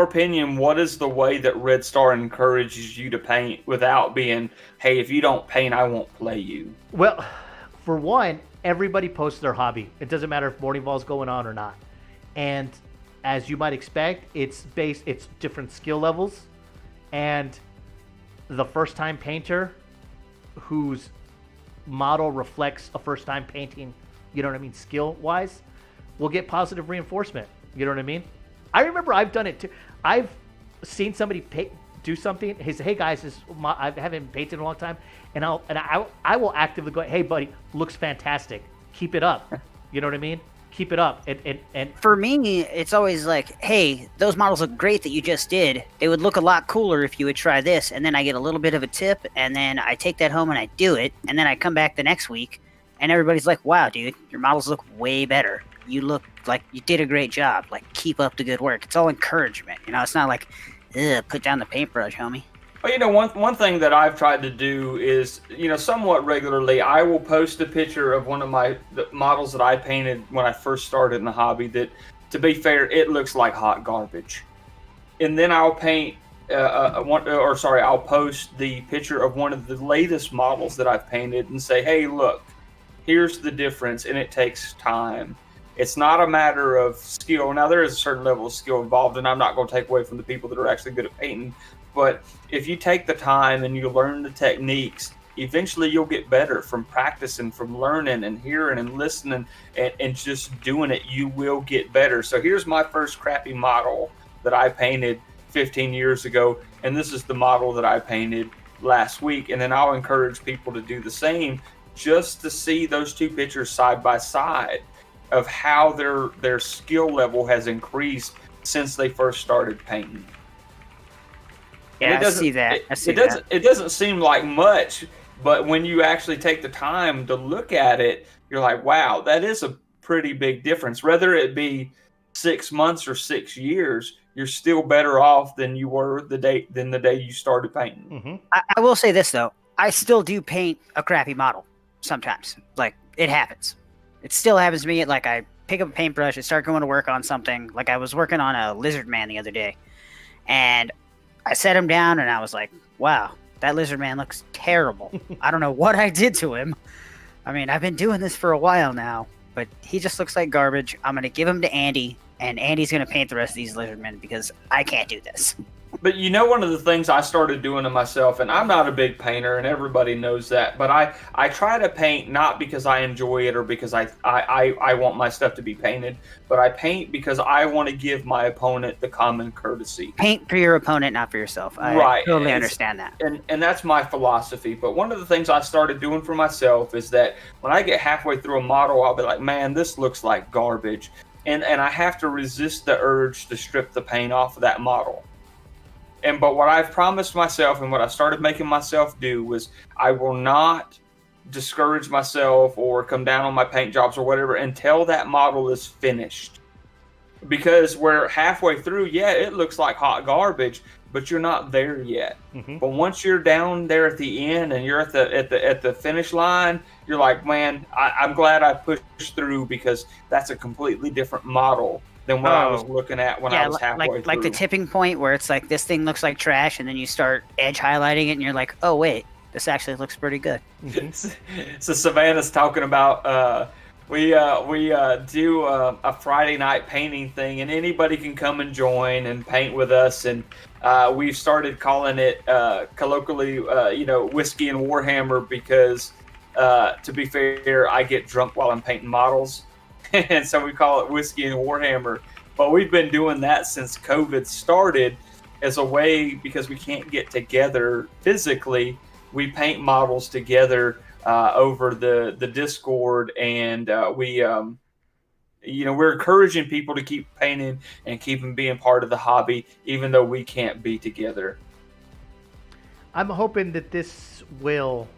opinion, what is the way that Red Star encourages you to paint without being, hey, if you don't paint, I won't play you? Well, for one, everybody posts their hobby. It doesn't matter if Morning Ball's going on or not. And as you might expect, it's different skill levels. And the first time painter whose model reflects a first time painting, you know what I mean, skill wise, will get positive reinforcement. You know what I mean? I remember I've done it too. I've seen somebody do something. He said, hey guys, I haven't painted in a long time. And I will actively go, hey buddy, looks fantastic. Keep it up. You know what I mean? Keep it up. And for me, it's always like, hey, those models look great that you just did. They would look a lot cooler if you would try this. And then I get a little bit of a tip, and then I take that home and I do it. And then I come back the next week, and everybody's like, wow, dude, your models look way better. You look like you did a great job. Like, keep up the good work. It's all encouragement. You know, it's not like, put down the paintbrush, homie. Well, you know, one thing that I've tried to do is, you know, somewhat regularly, I will post a picture of one of the models that I painted when I first started in the hobby that, to be fair, it looks like hot garbage. And then I'll paint, I'll post the picture of one of the latest models that I've painted and say, hey, look, here's the difference, and it takes time. It's not a matter of skill. Now, there is a certain level of skill involved, and I'm not going to take away from the people that are actually good at painting. But if you take the time and you learn the techniques, eventually you'll get better from practicing, from learning and hearing and listening and just doing it. You will get better. So here's my first crappy model that I painted 15 years ago, and this is the model that I painted last week. And then I'll encourage people to do the same, just to see those two pictures side by side of how their skill level has increased since they first started painting. Yeah, I see that. It doesn't seem like much, but when you actually take the time to look at it, you're like, wow, that is a pretty big difference. Whether it be 6 months or 6 years, you're still better off than you were the day you started painting. Mm-hmm. I will say this though, I still do paint a crappy model sometimes. Like, it happens. It still happens to me. Like, I pick up a paintbrush and start going to work on something. Like, I was working on a lizard man the other day, and I set him down and I was like, wow, that lizard man looks terrible. I don't know what I did to him. I mean, I've been doing this for a while now, but he just looks like garbage. I'm going to give him to Andy, and Andy's going to paint the rest of these lizard men because I can't do this. But you know, one of the things I started doing to myself, and I'm not a big painter, and everybody knows that, but I try to paint not because I enjoy it or because I want my stuff to be painted, but I paint because I want to give my opponent the common courtesy. Paint for your opponent, not for yourself. I totally understand that. And that's my philosophy. But one of the things I started doing for myself is that when I get halfway through a model, I'll be like, man, this looks like garbage. And I have to resist the urge to strip the paint off of that model. But what I've promised myself and what I started making myself do was I will not discourage myself or come down on my paint jobs or whatever until that model is finished. Because we're halfway through, yeah, it looks like hot garbage, but you're not there yet. Mm-hmm. But once you're down there at the end and you're at the finish line, you're like, man, I'm glad I pushed through, because that's a completely different model than what I was looking at when I was halfway through. Like the tipping point where it's like, this thing looks like trash, and then you start edge highlighting it, and you're like, oh wait, this actually looks pretty good. So Savannah's talking about We do a Friday night painting thing, and anybody can come and join and paint with us. And we've started calling it colloquially, Whiskey and Warhammer, because to be fair, I get drunk while I'm painting models, and so we call it Whiskey and Warhammer. But we've been doing that since COVID started as a way, because we can't get together physically. We paint models together over the Discord, and we're encouraging people to keep painting and keep them being part of the hobby, even though we can't be together. I'm hoping that this will,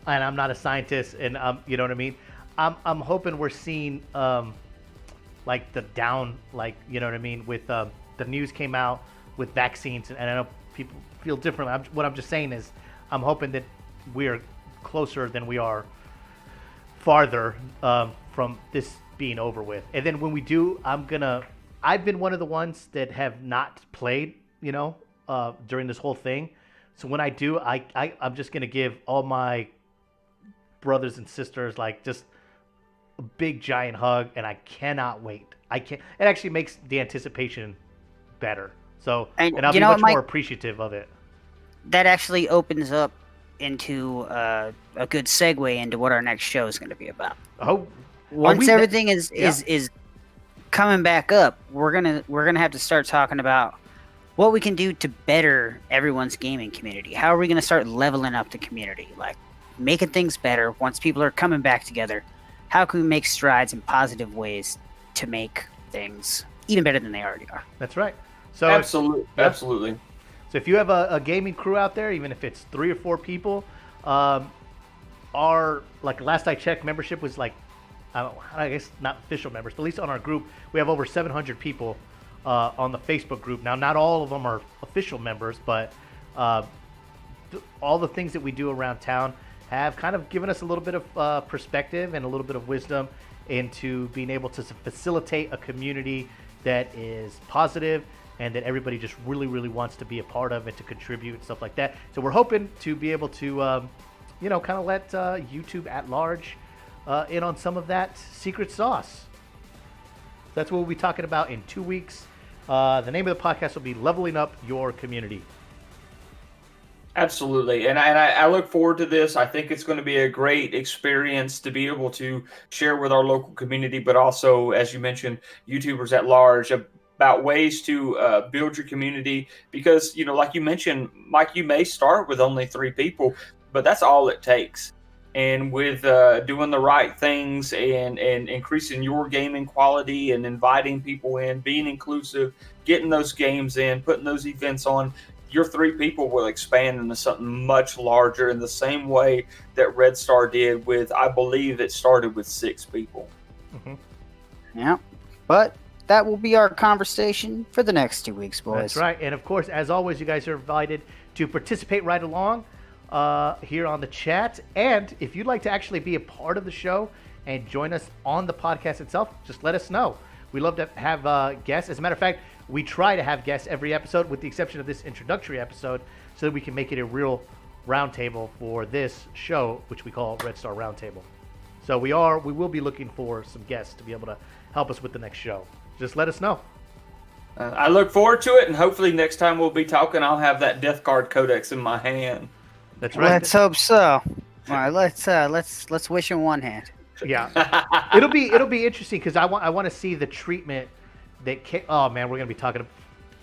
and I'm not a scientist, and you know what I mean. I'm hoping we're seeing like the down, like, you know what I mean, with the news came out with vaccines, and I know people feel differently. What I'm just saying is, I'm hoping that we're closer than we are farther from this being over with. And then when we do, I've been one of the ones that have not played, during this whole thing. So when I do, I'm just gonna give all my brothers and sisters like just a big giant hug, and I cannot wait. It actually makes the anticipation better. So, and I'll be much more appreciative of it. That actually opens up into a good segue into what our next show is going to be about. Oh, once everything is coming back up, we're gonna have to start talking about what we can do to better everyone's gaming community. How are we going to start leveling up the community, like making things better once people are coming back together? How can we make strides in positive ways to make things even better than they already are? That's right. So absolutely. So if you have a gaming crew out there, even if it's 3 or 4 people, our, like, last I checked, membership was like, I guess not official members, but at least on our group, we have over 700 people on the Facebook group. Now, not all of them are official members, but all the things that we do around town have kind of given us a little bit of perspective and a little bit of wisdom into being able to facilitate a community that is positive and that everybody just really, really wants to be a part of and to contribute and stuff like that. So we're hoping to be able to, kind of let YouTube at large in on some of that secret sauce. That's what we'll be talking about in 2 weeks. The name of the podcast will be Leveling Up Your Community. Absolutely. And I look forward to this. I think it's going to be a great experience to be able to share with our local community, but also, as you mentioned, YouTubers at large, about ways to build your community. Because, like you mentioned, Mike, you may start with only 3 people, but that's all it takes. And with doing the right things and increasing your gaming quality and inviting people in, being inclusive, getting those games in, putting those events on, your 3 people will expand into something much larger in the same way that Red Star did with, I believe it started with 6 people. Mm-hmm. Yeah, but that will be our conversation for the next 2 weeks, boys. That's right. And of course, as always, you guys are invited to participate right along here on the chat. And if you'd like to actually be a part of the show and join us on the podcast itself, just let us know. We love to have guests. As a matter of fact, we try to have guests every episode, with the exception of this introductory episode, so that we can make it a real roundtable for this show, which we call Red Star Roundtable. So we will be looking for some guests to be able to help us with the next show. Just let us know. I look forward to it, and hopefully next time we'll be talking, I'll have that Death Guard Codex in my hand. That's right. Let's hope so. All right, let's wish in one hand. Yeah, it'll be interesting because I want to see the treatment that. Oh man, we're gonna be talking.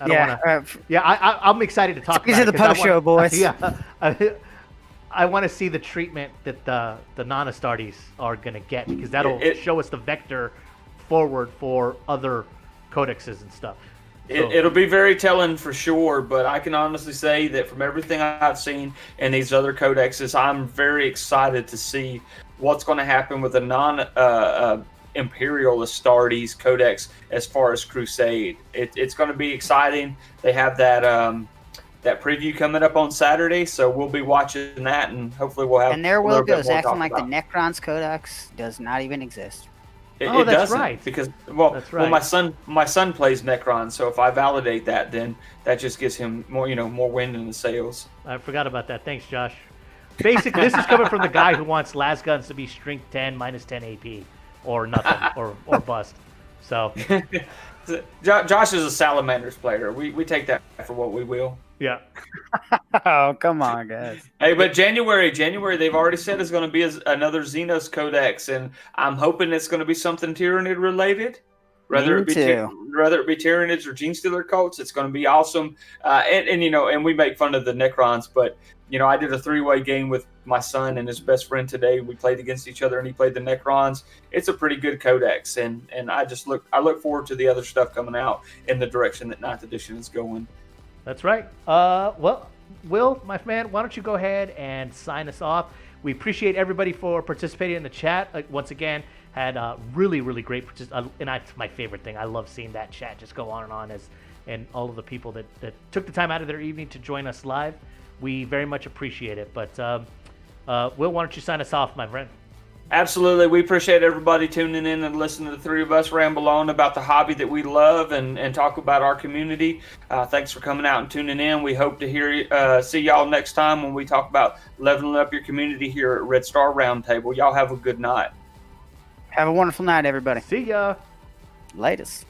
I'm excited to talk. These are the post show, boys. Yeah, I want to see the treatment that the non-Astartes are gonna get, because that'll show us the vector forward for other codexes and stuff. It'll be very telling for sure, but I can honestly say that from everything I've seen in these other codexes, I'm very excited to see what's going to happen with the non-Imperial Astartes codex as far as Crusade. It's going to be exciting. They have that preview coming up on Saturday, so we'll be watching that, and hopefully we'll have. And there Will goes acting like the Necrons codex does not even exist. It that's doesn't, right. Because that's right. well, my son plays Necron, so if I validate that, then that just gives him more wind in the sails. I forgot about that. Thanks, Josh. Basically, this is coming from the guy who wants las guns to be strength 10 minus 10 AP. or nothing, or bust. So Josh is a Salamanders player. We take that for what we will. yeah, Oh, come on, guys. Hey, but January, they've already said is going to be another Xenos Codex, and I'm hoping it's going to be something Tyranid related. Whether Me it be too. Tyranids or Gene Stealer cults, it's going to be awesome. And we make fun of the Necrons, but I did a 3-way game with my son and his best friend today. We played against each other, and he played the Necrons. It's a pretty good codex, and I look forward to the other stuff coming out in the direction that 9th edition is going. that's right. Well, Will, my man, why don't you go ahead and sign us off? We appreciate everybody for participating in the chat. Once again, had really, really great and that's my favorite thing. I love seeing that chat just go on and all of the people that took the time out of their evening to join us live. We very much appreciate it. But Will, why don't you sign us off, my friend? Absolutely. We appreciate everybody tuning in and listening to the three of us ramble on about the hobby that we love and talk about our community. Thanks for coming out and tuning in. We hope to see y'all next time when we talk about leveling up your community here at Red Star Roundtable. Y'all have a good night. Have a wonderful night, everybody. See ya. Latest.